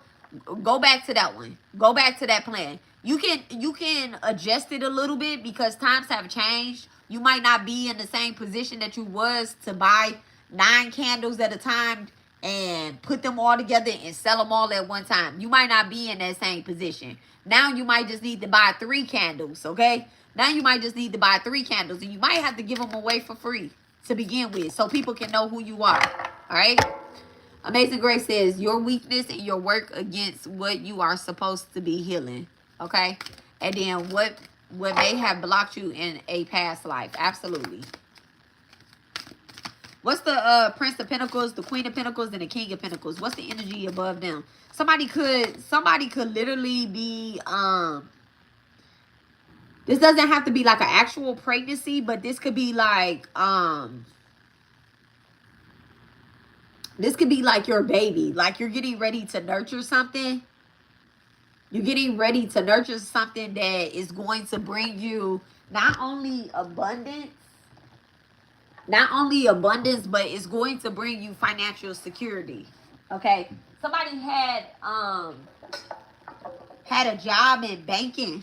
go back to that one. Go back to that plan. You can adjust it a little bit because times have changed. You might not be in the same position that you was to buy 9 candles at a time and put them all together and sell them all at one time. You might not be in that same position. Now you might just need to buy 3 candles, okay? Now you might just need to buy 3 candles, and you might have to give them away for free to begin with so people can know who you are, all right? Amazing Grace says, your weakness and your work against what you are supposed to be healing, okay? And then what may have blocked you in a past life. Absolutely. What's the Prince of Pentacles, the Queen of Pentacles, and the King of Pentacles? What's the energy above them? Somebody could literally be this doesn't have to be like an actual pregnancy, but this could be like this could be like your baby. Like you're getting ready to nurture something. You're getting ready to nurture something that is going to bring you not only abundance, but it's going to bring you financial security. Okay? Somebody had a job in banking.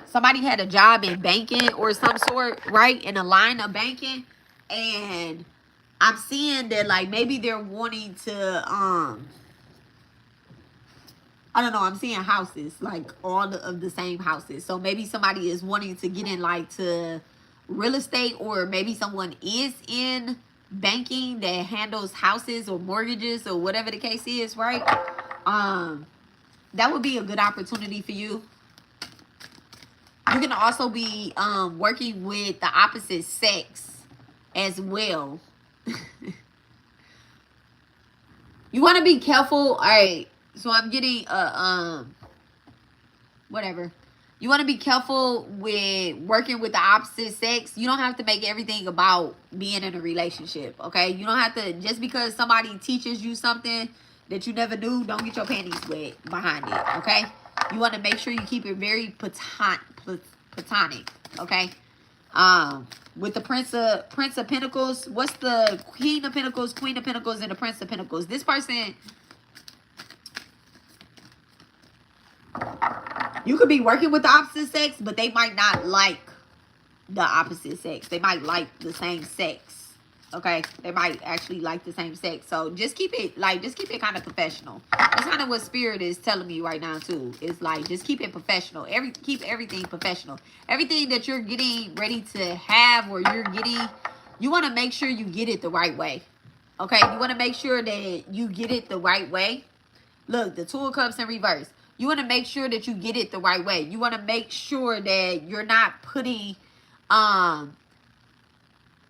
Somebody had a job in banking or some sort, right? In a line of banking. And I'm seeing that like maybe they're wanting to I don't know, I'm seeing houses, like all of the same houses. So maybe somebody is wanting to get in like to real estate, or maybe someone is in banking that handles houses or mortgages or whatever the case is, right? That would be a good opportunity for you. You can also be working with the opposite sex as well. You want to be careful. All right. So I'm getting whatever. You want to be careful with working with the opposite sex. You don't have to make everything about being in a relationship, okay? You don't have to, just because somebody teaches you something that you never knew, don't get your panties wet behind it, okay? You want to make sure you keep it very platonic, okay? With the Prince of Pentacles, what's the King of Pentacles, Queen of Pentacles, and the Prince of Pentacles? This person, you could be working with the opposite sex, but they might not like the opposite sex. They might like the same sex. Okay? They might actually like the same sex. So just keep it kind of professional. That's kind of what Spirit is telling me right now too. It's like, just keep it professional. Keep everything professional. Everything that you're getting ready to have, or you want to make sure you get it the right way. Okay? You want to make sure that you get it the right way. Look, the 2 of Cups in reverse. You want to make sure that you get it the right way. You want to make sure that you're not putting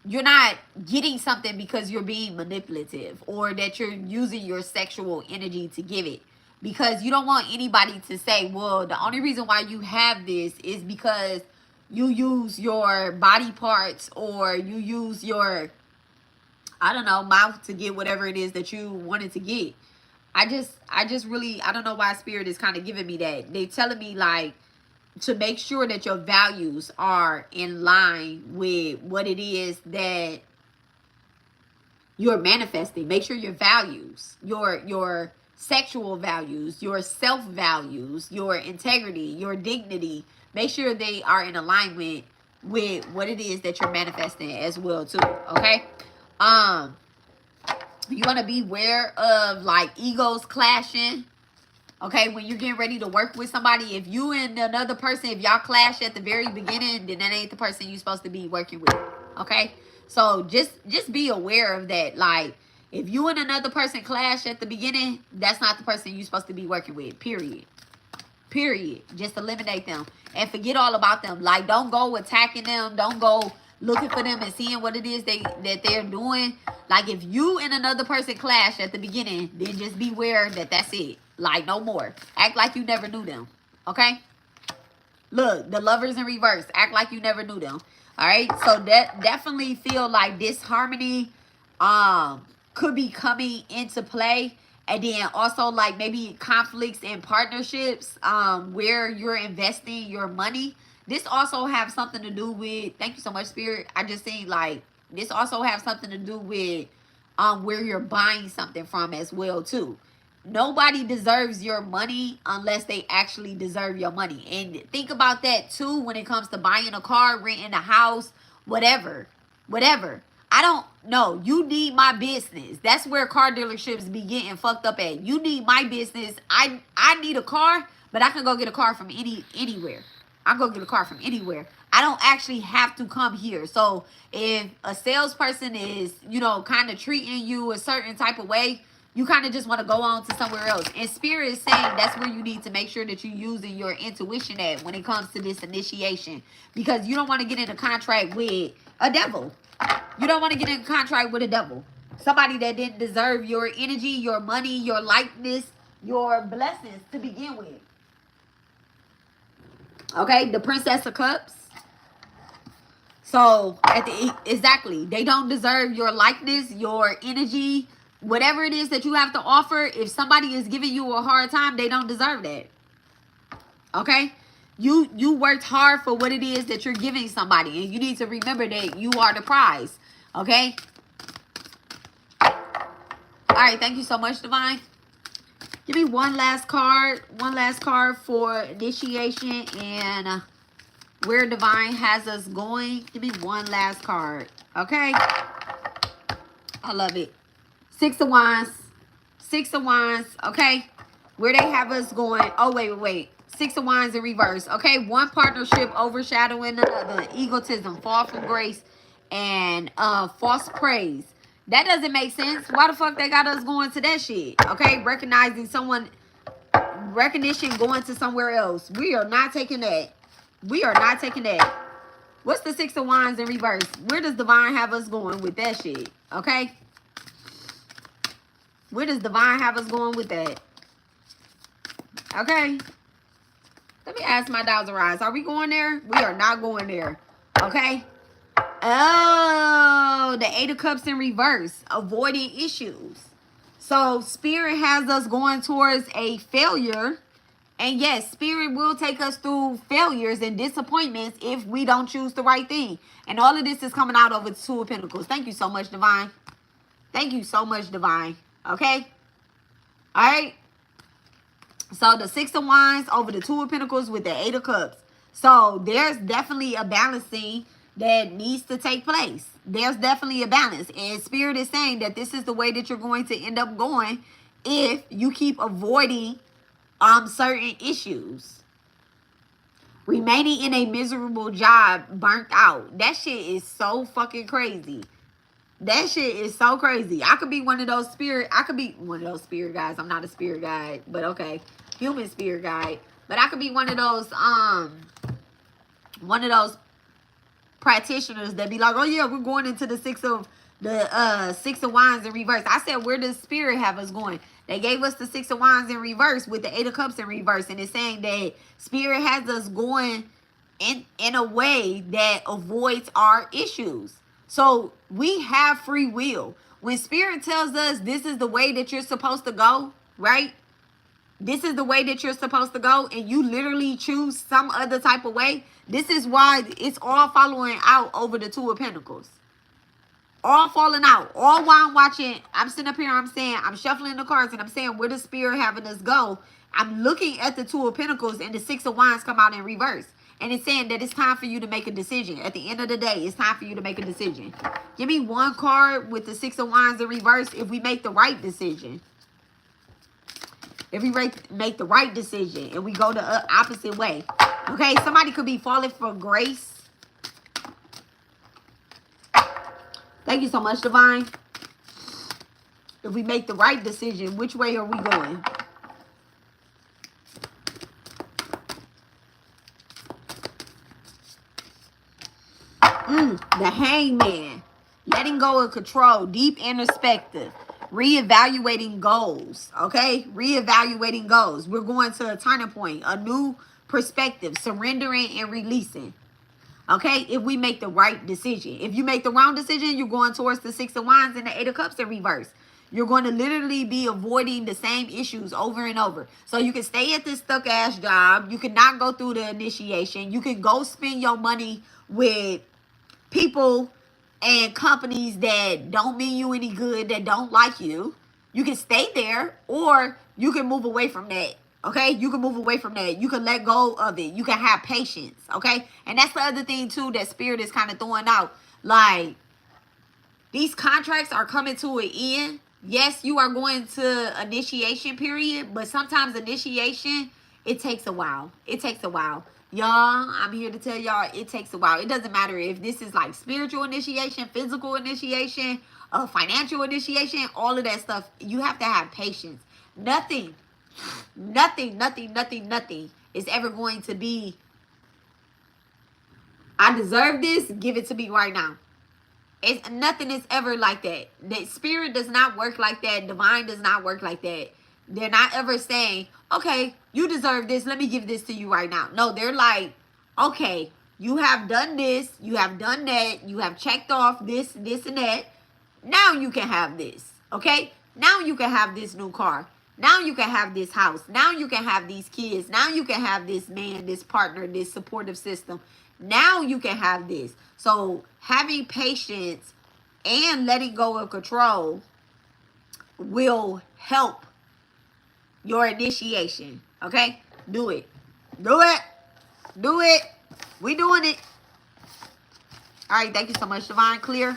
you're not getting something because you're being manipulative, or that you're using your sexual energy to give it. Because you don't want anybody to say, well, the only reason why you have this is because you use your body parts, or you use your, I don't know, mouth to get whatever it is that you wanted to get. I just really, I don't know why Spirit is kind of giving me that. They telling me like to make sure that your values are in line with what it is that you're manifesting. Make sure your values, your sexual values, your self values, your integrity, your dignity, make sure they are in alignment with what it is that you're manifesting as well too. Okay. You want to be aware of like egos clashing. Okay, when you're getting ready to work with somebody, if you and another person, if y'all clash at the very beginning, then that ain't the person you're supposed to be working with. Okay, so just be aware of that. Like, if you and another person clash at the beginning, that's not the person you're supposed to be working with. Period. Period. Just eliminate them and forget all about them. Like, don't go attacking them. Don't go looking for them and seeing what it is that they're doing. Like, if you and another person clash at the beginning, then just beware that that's it. Like, no more. Act like you never knew them. Okay? Look, the Lovers in reverse. Act like you never knew them. All right? So that definitely feel like disharmony could be coming into play. And then also like maybe conflicts in partnerships where you're investing your money. This also have something to do with, thank you so much, Spirit. I just seen like this also have something to do with where you're buying something from as well too. Nobody deserves your money unless they actually deserve your money. And think about that too when it comes to buying a car, renting a house, whatever. I don't know. You need my business. That's where car dealerships be getting fucked up at. You need my business. I need a car, but I can go get a car from anywhere. I go get a car from anywhere. I don't actually have to come here. So if a salesperson is, you know, kind of treating you a certain type of way, you kind of just want to go on to somewhere else. And Spirit is saying that's where you need to make sure that you're using your intuition at when it comes to this initiation. Because you don't want to get in a contract with a devil. You don't want to get in a contract with a devil. Somebody that didn't deserve your energy, your money, your likeness, your blessings to begin with. Okay, the Princess of Cups. So, exactly. They don't deserve your likeness, your energy, whatever it is that you have to offer. If somebody is giving you a hard time, they don't deserve that. Okay? You worked hard for what it is that you're giving somebody. And you need to remember that you are the prize. Okay? All right. Thank you so much, Divine. Give me one last card. One last card for initiation and where Divine has us going. Give me one last card. Okay? I love it. Six of Wands. Six of Wands. Okay? Where they have us going. Oh, wait. Six of Wands in reverse. Okay? One partnership overshadowing another. Egotism. Fall from grace. And false praise. That doesn't make sense. Why the fuck they got us going to that shit? Okay? Recognizing someone. Recognition going to somewhere else. We are not taking that. We are not taking that. What's the Six of Wands in reverse? Where does Divine have us going with that shit? Okay? Where does Divine have us going with that? Okay? Let me ask my doubts arise. Are we going there? We are not going there. Okay? Oh, the Eight of Cups in reverse. Avoiding issues. So, Spirit has us going towards a failure. And yes, Spirit will take us through failures and disappointments if we don't choose the right thing. And all of this is coming out over the Two of Pentacles. Thank you so much, Divine. Thank you so much, Divine. Okay? All right? So, the Six of Wands over the Two of Pentacles with the Eight of Cups. So, there's definitely a balancing that needs to take place. There's definitely a balance. And Spirit is saying that this is the way that you're going to end up going if you keep avoiding certain issues. Remaining in a miserable job, burnt out. That shit is so fucking crazy. That shit is so crazy. I could be one of those spirit. I could be one of those spirit guys. I'm not a spirit guide, but okay. Human spirit guide. But I could be one of those practitioners that be like, oh yeah, we're going into the Six of Wands in reverse. I said, where does Spirit have us going? They gave us the Six of Wands in reverse with the Eight of Cups in reverse. And it's saying that Spirit has us going in a way that avoids our issues. So we have free will. When Spirit tells us this is the way that you're supposed to go, right? This is the way that you're supposed to go, and you literally choose some other type of way. This is why it's all following out over the Two of Pentacles. All falling out. All while I'm watching, I'm sitting up here, I'm saying, I'm shuffling the cards, and I'm saying, where does Spirit having us go? I'm looking at the Two of Pentacles, and the Six of Wands come out in reverse. And it's saying that it's time for you to make a decision. At the end of the day, it's time for you to make a decision. Give me one card with the Six of Wands in reverse if we make the right decision. If we make the right decision and we go the opposite way. Okay, somebody could be falling for grace. Thank you so much, Divine. If we make the right decision, which way are we going? The Hangman. Letting go of control. Deep introspective. Reevaluating goals. Okay? Reevaluating goals. We're going to a turning point. A new perspective. Surrendering and releasing. Okay? If we make the right decision. If you make the wrong decision, you're going towards the Six of Wands and the Eight of Cups in reverse. You're going to literally be avoiding the same issues over and over. So you can stay at this stuck ass job. You can not go through the initiation. You can go spend your money with people and companies that don't mean you any good, that don't like you. You can stay there, or you can move away from that. Okay, you can move away from that. You can let go of it. You can have patience. Okay, and that's the other thing too that Spirit is kind of throwing out. Like, these contracts are coming to an end. Yes, you are going to initiation period, but sometimes initiation, it takes a while. It takes a while. Y'all, I'm here to tell y'all, it takes a while. It doesn't matter if this is like spiritual initiation, physical initiation, financial initiation, all of that stuff. You have to have patience. Nothing is ever going to be, I deserve this, give it to me right now. Nothing is ever like that. The Spirit does not work like that. Divine does not work like that. They're not ever saying, okay, you deserve this. Let me give this to you right now. No, they're like, okay, you have done this. You have done that. You have checked off this, this, and that. Now you can have this. Okay? Now you can have this new car. Now you can have this house. Now you can have these kids. Now you can have this man, this partner, this supportive system. Now you can have this. So having patience and letting go of control will help your initiation. Okay? Do it. Do it. Do it. We doing it. All right. Thank you so much, Divine. Clear.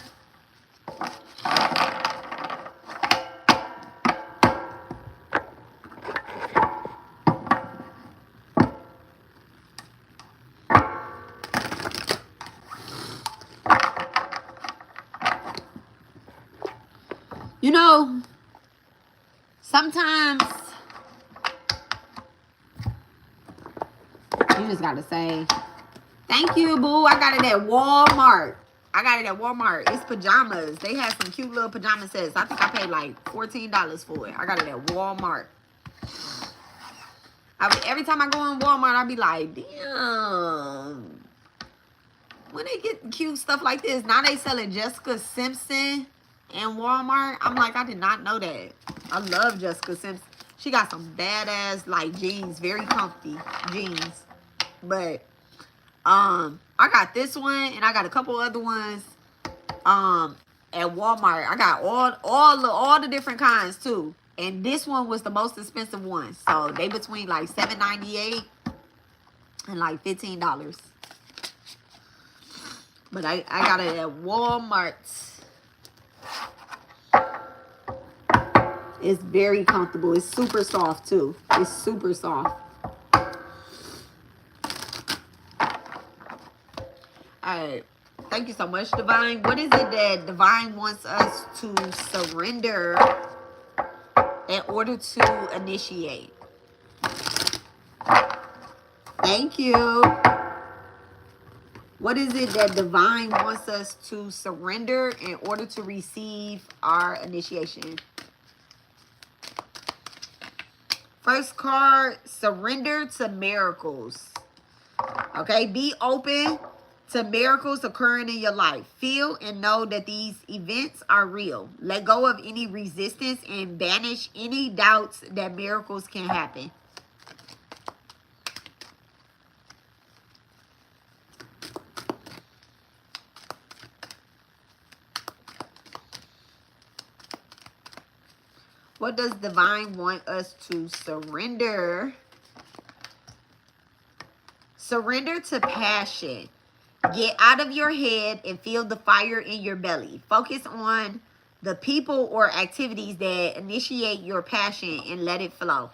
You know, sometimes you just gotta say, thank you, boo. I got it at Walmart. It's pajamas. They had some cute little pajama sets. I think I paid like $14 for it. I got it at Walmart. Every time I go in Walmart, I be like, damn. When they get cute stuff like this, now they selling Jessica Simpson in Walmart. I'm like, I did not know that. I love Jessica Simpson. She got some badass like jeans, very comfy jeans. But I got this one and I got a couple other ones at Walmart. I got all the different kinds too. And this one was the most expensive one. So they between like $7.98 and like $15. But I got it at Walmart. It's very comfortable. It's super soft too. It's super soft. Alright. Thank you so much, Divine. What is it that Divine wants us to surrender in order to initiate? Thank you. What is it that divine wants us to surrender in order to receive our initiation? First card, surrender to miracles. Okay, be open to miracles occurring in your life. Feel and know that these events are real. Let go of any resistance and banish any doubts that miracles can happen. What does divine want us to surrender? Surrender to passion. Get out of your head and feel the fire in your belly. Focus on the people or activities that initiate your passion and let it flow.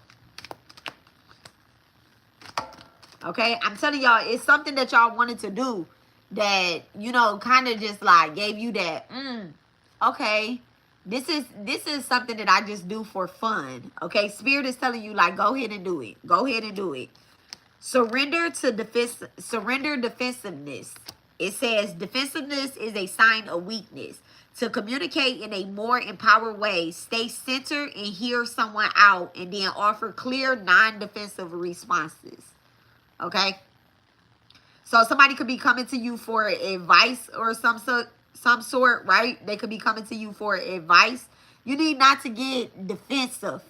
Okay, I'm telling y'all, it's something that y'all wanted to do that, you know, kind of just like gave you that, okay, this is something that I just do for fun. Okay, Spirit is telling you, like, go ahead and do it. Go ahead and do it. Surrender to defensiveness. It says defensiveness is a sign of weakness. To communicate in a more empowered way, stay centered and hear someone out, and then offer clear, non-defensive responses. Okay? So somebody could be coming to you for advice or some sort, right? They could be coming to you for advice. You need not to get defensive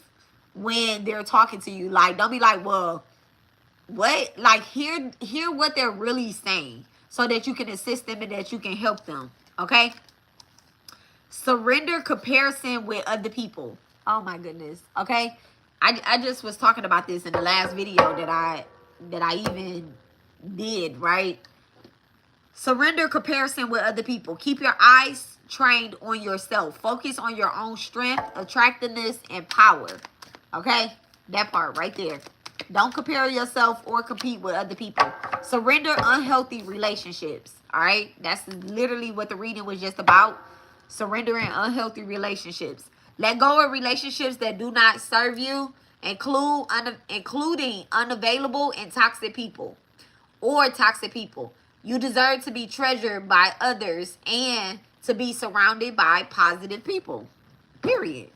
when they're talking to you. Like, don't be like, well, what? Like, hear what they're really saying so that you can assist them and that you can help them. Okay? Surrender comparison with other people. Oh my goodness. Okay? I just was talking about this in the last video that I even did, right? Surrender comparison with other people. Keep your eyes trained on yourself. Focus on your own strength, attractiveness, and power. Okay? That part right there. Don't compare yourself or compete with other people. Surrender unhealthy relationships. All right? That's literally what the reading was just about. Surrendering unhealthy relationships. Let go of relationships that do not serve you, including unavailable and toxic people. Or toxic people. You deserve to be treasured by others and to be surrounded by positive people. Period.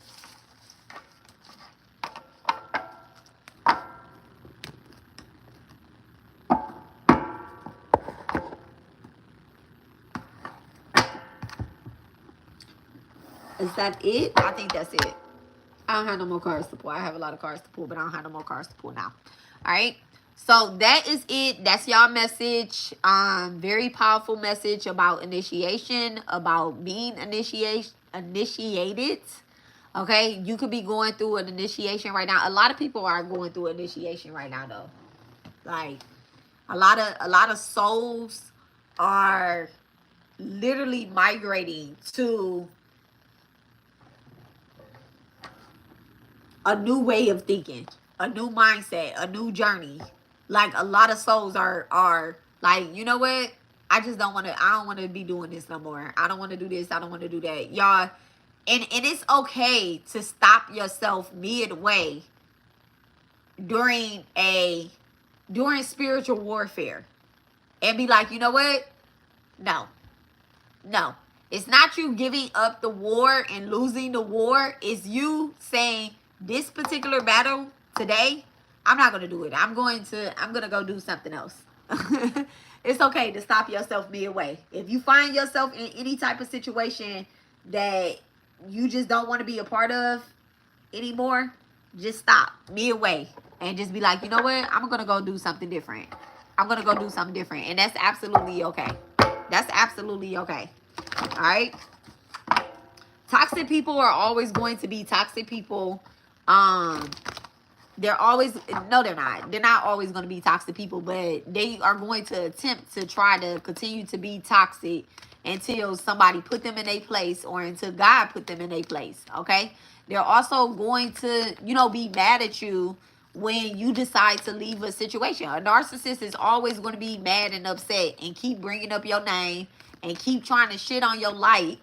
Is that it? I think that's it. I don't have no more cards to pull. I have a lot of cards to pull, but I don't have no more cards to pull now. All right. So that is it. That's y'all message. Very powerful message about initiation, about being initiated. Okay. You could be going through an initiation right now. A lot of people are going through initiation right now, though. Like, a lot of souls are literally migrating to a new way of thinking, a new mindset, a new journey. Like, a lot of souls are like, you know what? I don't want to be doing this no more. I don't want to do this. I don't want to do that. Y'all, and it's okay to stop yourself midway during spiritual warfare and be like, you know what? No. It's not you giving up the war and losing the war. It's you saying, this particular battle today, I'm not going to do it. I'm going to go do something else. It's okay to stop yourself midway. If you find yourself in any type of situation that you just don't want to be a part of anymore, just stop midway and just be like, you know what? I'm going to go do something different. I'm going to go do something different. And that's absolutely okay. That's absolutely okay. All right. Toxic people are always going to be toxic people. They're always, no, they're not. They're not always going to be toxic people, but they are going to attempt to try to continue to be toxic until somebody put them in a place or until God put them in a place. Okay. They're also going to, you know, be mad at you when you decide to leave a situation. A narcissist is always going to be mad and upset and keep bringing up your name and keep trying to shit on your light.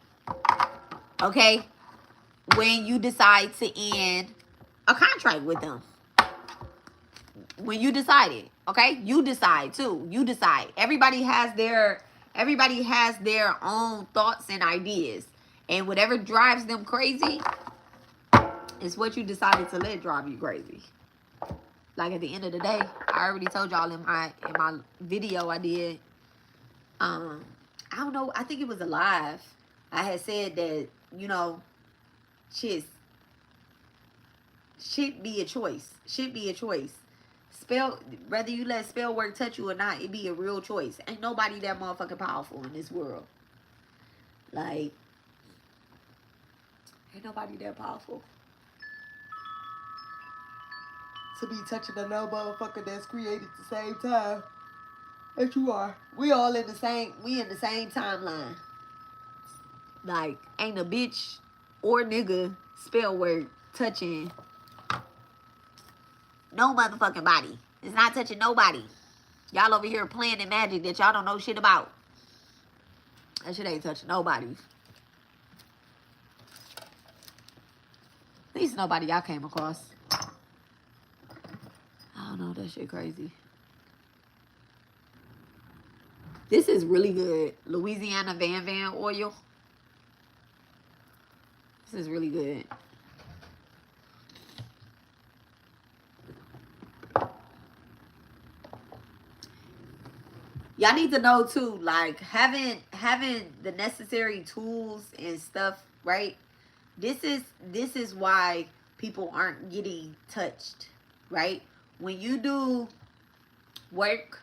Okay. When you decide to end a contract with them. When you decide it, okay? You decide too. You decide. Everybody has their Everybody has their own thoughts and ideas. And whatever drives them crazy is what you decided to let drive you crazy. Like at the end of the day, I already told y'all in my video I did. I don't know, I think it was a live. I had said that, you know, shit be a choice. Shit be a choice. Whether you let spell work touch you or not, it be a real choice. Ain't nobody that motherfucking powerful in this world. Like, ain't nobody that powerful to be touching another motherfucker that's created at the same time that you are. We all in the same timeline. Like, ain't a bitch or nigga spell word touching no motherfucking body. It's not touching nobody. Y'all over here playing in magic that y'all don't know shit about. That shit ain't touching nobody. At least nobody y'all came across. I don't know, that shit crazy. This is really good. Louisiana Van oil. This is really good. Y'all need to know too, like having the necessary tools and stuff, right? This is why people aren't getting touched, right? When you do work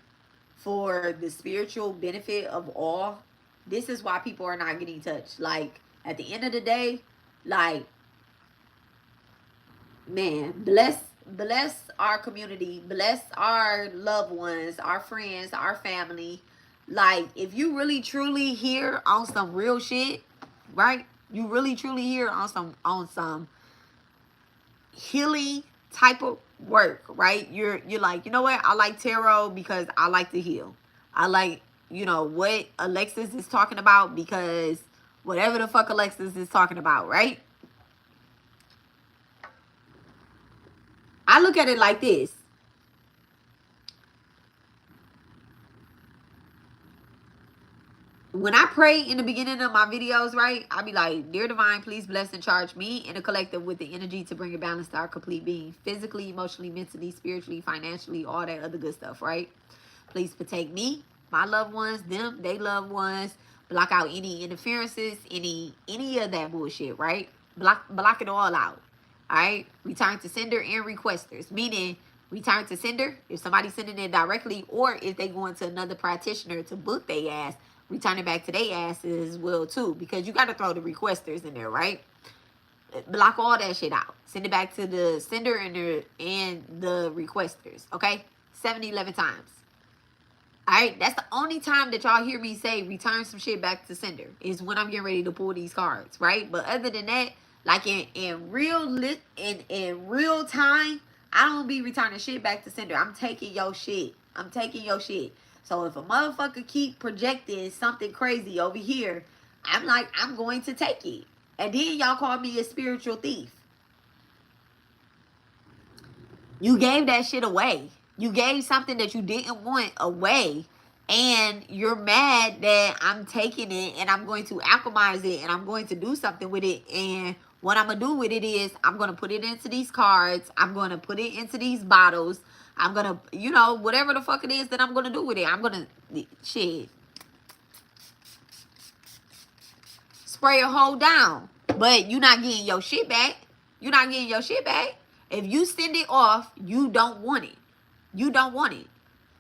for the spiritual benefit of all, this is why people are not getting touched. Like at the end of the day, like, man, bless our community, bless our loved ones, our friends, our family. Like, if you really truly here on some real shit, right? You really truly here on some healing type of work, right? You're like, you know what? I like tarot because I like to heal. I like, you know, what Alexis is talking about because whatever the fuck Alexis is talking about, right? I look at it like this. When I pray in the beginning of my videos, right, I be like, Dear Divine, please bless and charge me and the collective with the energy to bring a balance to our complete being. Physically, emotionally, mentally, spiritually, financially, all that other good stuff, right? Please protect me, my loved ones, them, they loved ones. Block out any interferences, any of that bullshit, right? Block it all out. All right, return to sender and requesters, meaning return to sender if somebody's sending it directly, or if they going to another practitioner to book their ass, return it back to their asses as well too, because you got to throw the requesters in there, right? Block all that shit out. Send it back to the sender and the requesters, okay? 7-11 times. All right, that's the only time that y'all hear me say return some shit back to sender is when I'm getting ready to pull these cards, right? But other than that, like in real time, I don't be returning shit back to sender. I'm taking your shit. I'm taking your shit. So if a motherfucker keep projecting something crazy over here, I'm like, I'm going to take it. And then y'all call me a spiritual thief. You gave that shit away. You gave something that you didn't want away. And you're mad that I'm taking it and I'm going to alchemize it and I'm going to do something with it. And what I'm going to do with it is I'm going to put it into these cards. I'm going to put it into these bottles. I'm going to, you know, whatever the fuck it is that I'm going to do with it. I'm going to, shit, spray a hole down. But you're not getting your shit back. You're not getting your shit back. If you send it off, you don't want it. You don't want it.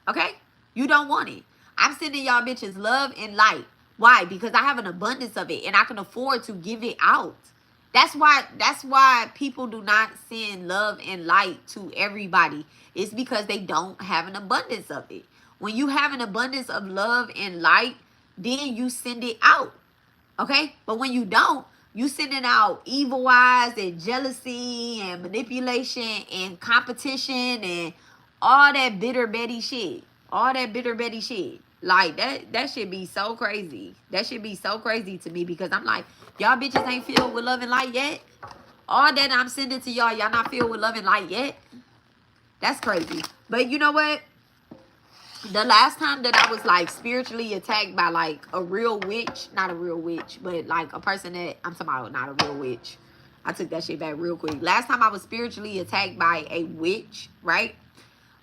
Okay? You don't want it. I'm sending y'all bitches love and light. Why? Because I have an abundance of it and I can afford to give it out. That's why people do not send love and light to everybody. It's because they don't have an abundance of it. When you have an abundance of love and light, then you send it out. Okay? But when you don't, you sending out evil eyes and jealousy and manipulation and competition and all that bitter Betty shit. All that bitter Betty shit. Like, that should be so crazy. That should be so crazy to me because I'm like, y'all bitches ain't filled with love and light yet? All that I'm sending to y'all, y'all not filled with love and light yet? That's crazy. But you know what? The last time that I was like spiritually attacked by like a real witch, not a real witch, but like a person that I'm talking about, not a real witch. I took that shit back real quick. Last time I was spiritually attacked by a witch, right?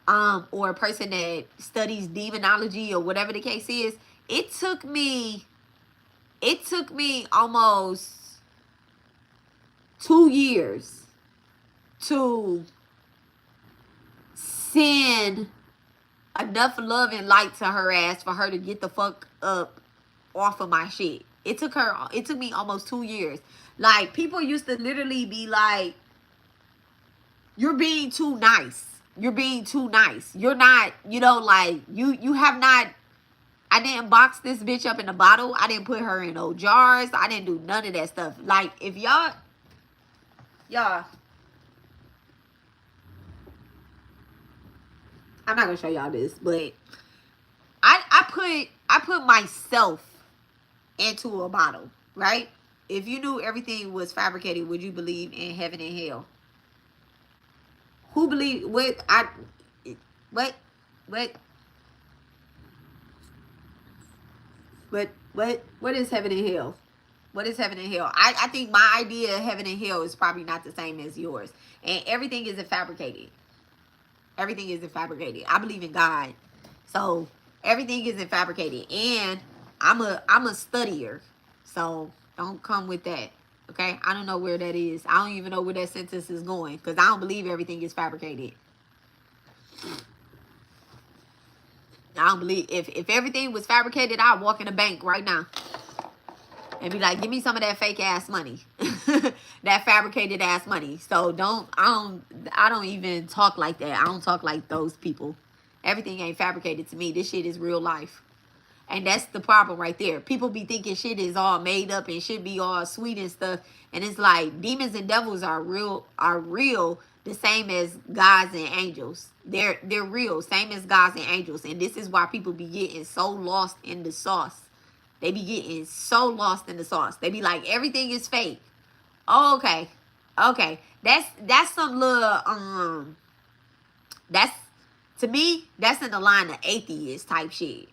Or a person that studies demonology or whatever the case is, it took me almost 2 years to send enough love and light to her ass for her to get the fuck up off of my shit. It took me almost 2 years. Like, people used to literally be like, you're being too nice. You're being too nice. You're not, like, you have not, I didn't box this bitch up in a bottle. I didn't put her in no jars. I didn't do none of that stuff. Like, if y'all, I'm not gonna show y'all this, but I put myself into a bottle, right? If you knew everything was fabricated, would you believe in heaven and hell? Who believe what is heaven and hell? What is heaven and hell? I think my idea of heaven and hell is probably not the same as yours. And everything isn't fabricated. Everything isn't fabricated. I believe in God. So everything isn't fabricated. And I'm a studier. So don't come with that. Okay? I don't know where that is. I don't even know where that sentence is going. Because I don't believe everything is fabricated. I don't believe, if everything was fabricated, I'd walk in a bank right now and be like, give me some of that fake ass money. That fabricated ass money. So I don't even talk like that. I don't talk like those people. Everything ain't fabricated to me. This shit is real life. And that's the problem right there. People be thinking shit is all made up and shit be all sweet and stuff. And it's like, demons and devils are real, the same as gods and angels. They're real, same as gods and angels. And this is why people be getting so lost in the sauce. They be getting so lost in the sauce. They be like, everything is fake. Oh, okay. That's some little that's, to me, that's in the line of atheist type shit.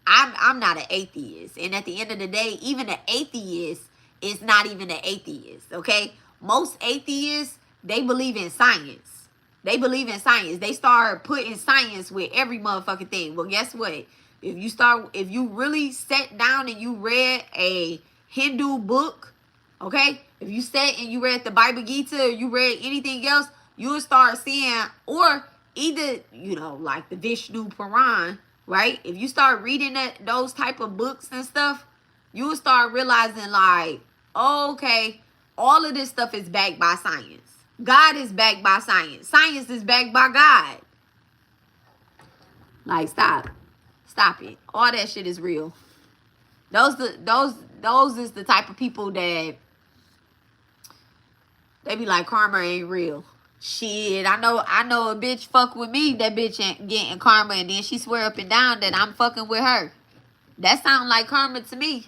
I'm not an atheist. And at the end of the day, even an atheist is not even an atheist, okay? Most atheists, they believe in science. They believe in science. They start putting science with every motherfucking thing. Well, guess what? If you really sat down and you read a Hindu book, okay? If you sat and you read the Bible Gita or you read anything else, you'll start seeing, or either, like the Vishnu Puran, right? If you start reading those type of books and stuff, you'll start realizing like, oh, okay, all of this stuff is backed by science. God is backed by science. Science is backed by God. Like, stop it. All that shit is real. Those is the type of people that they be like, karma ain't real. Shit, I know a bitch fuck with me, that bitch ain't getting karma, and then she swear up and down that I'm fucking with her. That sound like karma to me.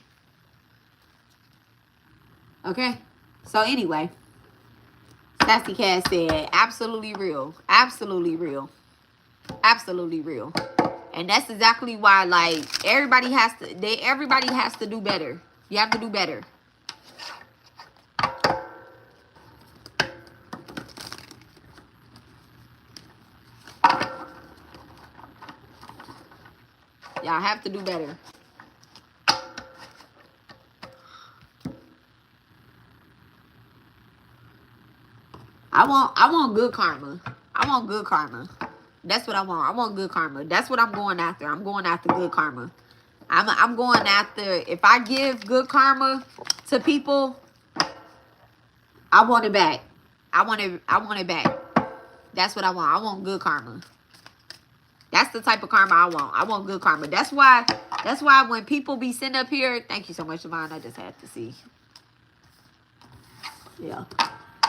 Okay? So anyway, Sassy Cat said, absolutely real. Absolutely real. Absolutely real. And that's exactly why, like, everybody has to do better. You have to do better. Y'all have to do better. I want good karma. I want good karma. That's what I want. I want good karma. That's what I'm going after. I'm going after good karma. I'm going after, if I give good karma to people, I want it back. I want it back. That's what I want. I want good karma. That's the type of karma I want. I want good karma. That's why when people be sitting up here, thank you so much, Yvonne. I just had to see. Yeah.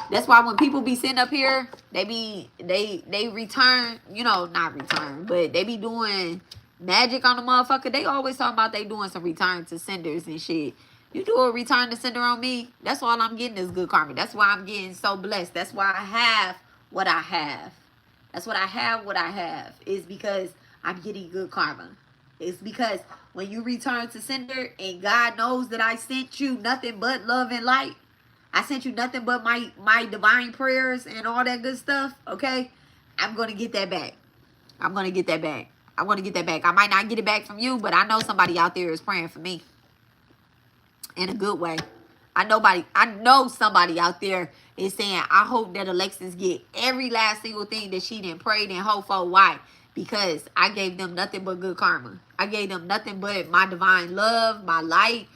That's why when people be sitting up here, they return, not return, but they be doing magic on the motherfucker. They always talking about they doing some return to senders and shit. You do a return to sender on me, that's all I'm getting is good karma. That's why I'm getting so blessed. That's why I have what I have. That's what I have, is because I'm getting good karma. It's because when you return to sender and God knows that I sent you nothing but love and light, I sent you nothing but my divine prayers and all that good stuff, okay? I'm going to get that back. I'm going to get that back. I'm going to get that back. I might not get it back from you, but I know somebody out there is praying for me in a good way. I know somebody out there is saying, I hope that Alexis get every last single thing that she didn't pray and hope for. Why? Because I gave them nothing but good karma. I gave them nothing but my divine love, my light,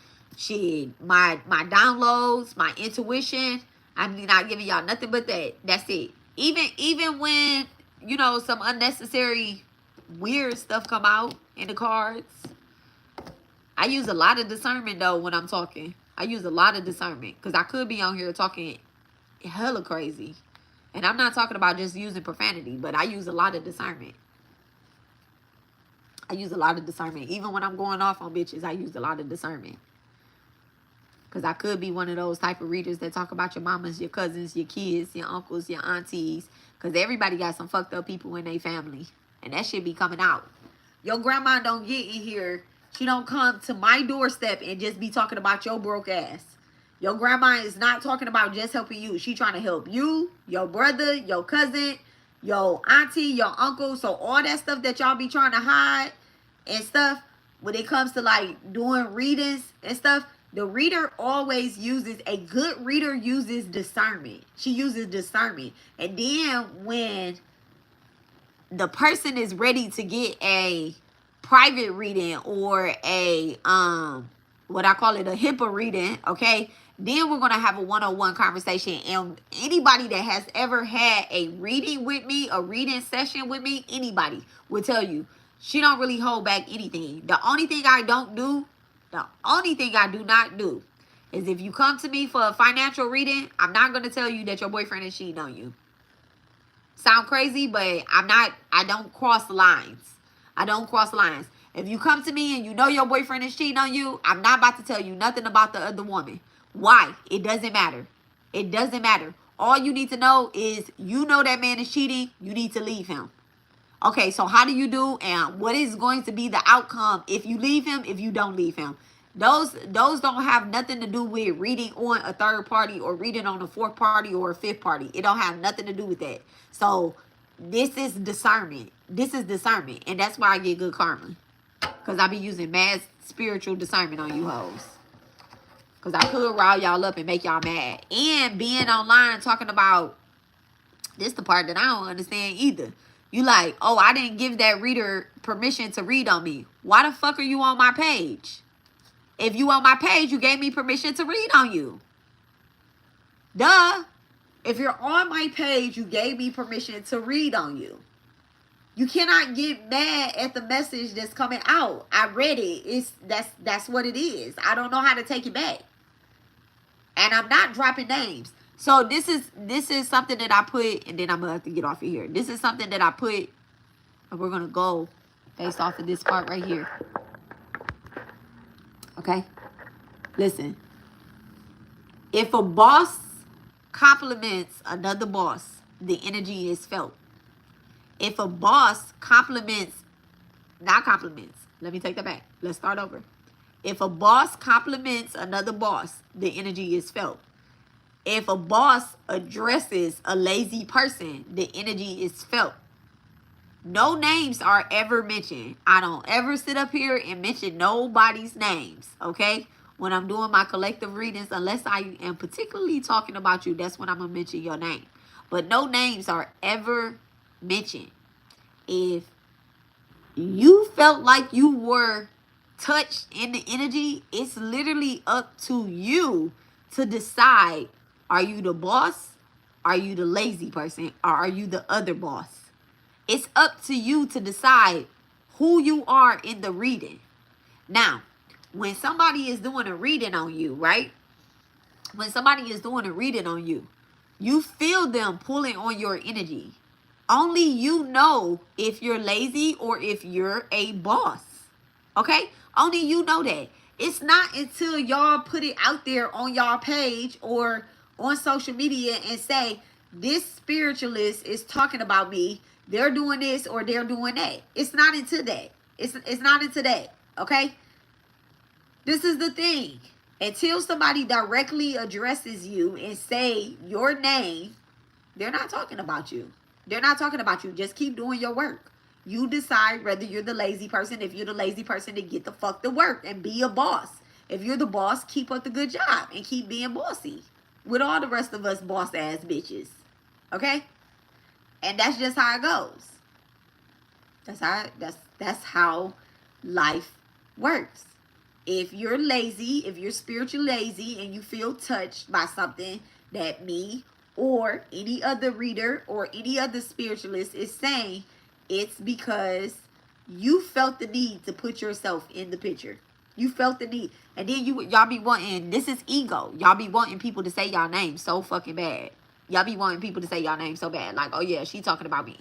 my downloads, my intuition. I'm not giving y'all nothing but that. That's it. Even when, you know, some unnecessary weird stuff come out in the cards, I use a lot of discernment though when I'm talking. I use a lot of discernment because I could be on here talking hella crazy. And I'm not talking about just using profanity, but I use a lot of discernment. I use a lot of discernment. Even when I'm going off on bitches, I use a lot of discernment. Because I could be one of those type of readers that talk about your mamas, your cousins, your kids, your uncles, your aunties. Because everybody got some fucked up people in their family. And that shit be coming out. Your grandma don't get in here. She don't come to my doorstep and just be talking about your broke ass. Your grandma is not talking about just helping you. She trying to help you, your brother, your cousin, your auntie, your uncle. So all that stuff that y'all be trying to hide and stuff, when it comes to like doing readings and stuff, the reader always uses, a good reader uses discernment. She uses discernment. And then when the person is ready to get a private reading or a what I call it, a HIPAA reading, okay, then we're gonna have a one-on-one conversation. And anybody that has ever had a reading with me, a reading session with me, anybody will tell you she don't really hold back anything. The only thing I do not do is if you come to me for a financial reading, I'm not gonna tell you that your boyfriend is cheating on you. Sound crazy, but I don't cross lines. I don't cross lines. If you come to me and you know your boyfriend is cheating on you, I'm not about to tell you nothing about the other woman. Why? It doesn't matter. It doesn't matter. All you need to know is you know that man is cheating. You need to leave him. Okay, so how do you do and what is going to be the outcome if you leave him, if you don't leave him? Those don't have nothing to do with reading on a third party or reading on a fourth party or a fifth party. It don't have nothing to do with that. So this is discernment. This is discernment. And that's why I get good karma. Because I be using mad spiritual discernment on you hoes. Because I could rile y'all up and make y'all mad. And being online talking about, this the part that I don't understand either. You like, oh, I didn't give that reader permission to read on me. Why the fuck are you on my page? If you on my page, you gave me permission to read on you. Duh. If you're on my page, you gave me permission to read on you. You cannot get mad at the message that's coming out. I read it. That's what it is. I don't know how to take it back. And I'm not dropping names. So this is something that I put, and then I'm gonna have to get off of here. This is something that I put, and we're gonna go based off of this part right here. Okay? Listen. If a boss compliments another boss, the energy is felt. If a boss let me take that back. Let's start over. If a boss compliments another boss, the energy is felt. If a boss addresses a lazy person, the energy is felt. No names are ever mentioned. I don't ever sit up here and mention nobody's names, okay? When I'm doing my collective readings, unless I am particularly talking about you, that's when I'm going to mention your name. But no names are ever mentioned. If you felt like you were touched in the energy, it's literally up to you to decide, are you the boss? Are you the lazy person? Or are you the other boss? It's up to you to decide who you are in the reading. Now, when somebody is doing a reading on you, right? When somebody is doing a reading on you, you feel them pulling on your energy. Only you know if you're lazy or if you're a boss. Okay? Only you know that. It's not until y'all put it out there on y'all page or on social media and say, this spiritualist is talking about me. They're doing this or they're doing that. It's not into that. It's not into that. Okay? This is the thing. Until somebody directly addresses you and say your name, they're not talking about you. They're not talking about you. Just keep doing your work. You decide whether you're the lazy person. If you're the lazy person, then get the fuck to work and be a boss. If you're the boss, keep up the good job and keep being bossy. With all the rest of us boss ass bitches. Okay? And that's just how it goes. That's how life works. If you're lazy, if you're spiritually lazy and you feel touched by something that me or any other reader or any other spiritualist is saying, it's because you felt the need to put yourself in the picture. You felt the need. And then y'all be wanting, this is ego. Y'all be wanting people to say y'all name so fucking bad. Y'all be wanting people to say y'all name so bad. Like, oh yeah, she talking about me.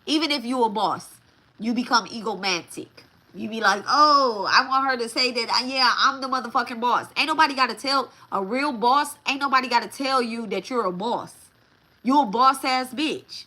Even if you a boss, you become egomantic. You be like, oh, I want her to say that, yeah, I'm the motherfucking boss. Ain't nobody got to tell, a real boss, ain't nobody got to tell you that you're a boss. You a boss ass bitch.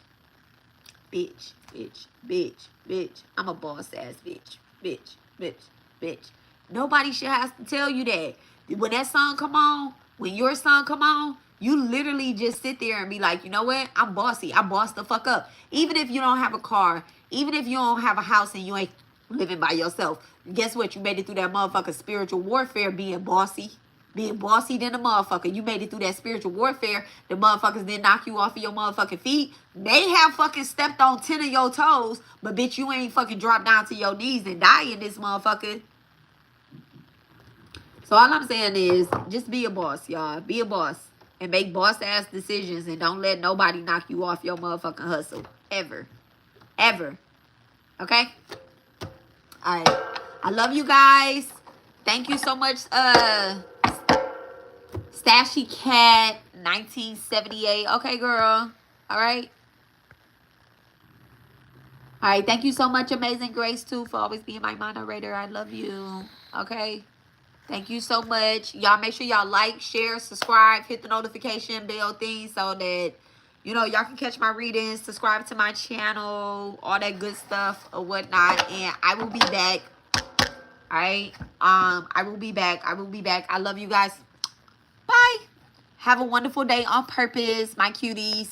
Bitch, bitch, bitch, bitch. I'm a boss ass bitch. Bitch, bitch, bitch. Nobody should have to tell you that. When that song come on, when your song come on, you literally just sit there and be like, you know what? I'm bossy. I boss the fuck up. Even if you don't have a car, even if you don't have a house and you ain't living by yourself, guess what? You made it through that motherfucking spiritual warfare being bossy. Being bossy than a motherfucker. You made it through that spiritual warfare. The motherfuckers didn't knock you off of your motherfucking feet. They have fucking stepped on 10 of your toes, but bitch, you ain't fucking dropped down to your knees and die in this motherfucker. So all I'm saying is, just be a boss, y'all. Be a boss. And make boss-ass decisions and don't let nobody knock you off your motherfucking hustle. Ever. Ever. Okay? Alright. I love you guys. Thank you so much, Stashy Cat 1978. Okay, girl. Alright? Alright, thank you so much, Amazing Grace, too, for always being my moderator. I love you. Okay? Thank you so much. Y'all make sure y'all like, share, subscribe, hit the notification bell thing so that, you know, y'all can catch my readings, subscribe to my channel, all that good stuff or whatnot. And I will be back. All right. I will be back. I will be back. I love you guys. Bye. Have a wonderful day on purpose, my cuties.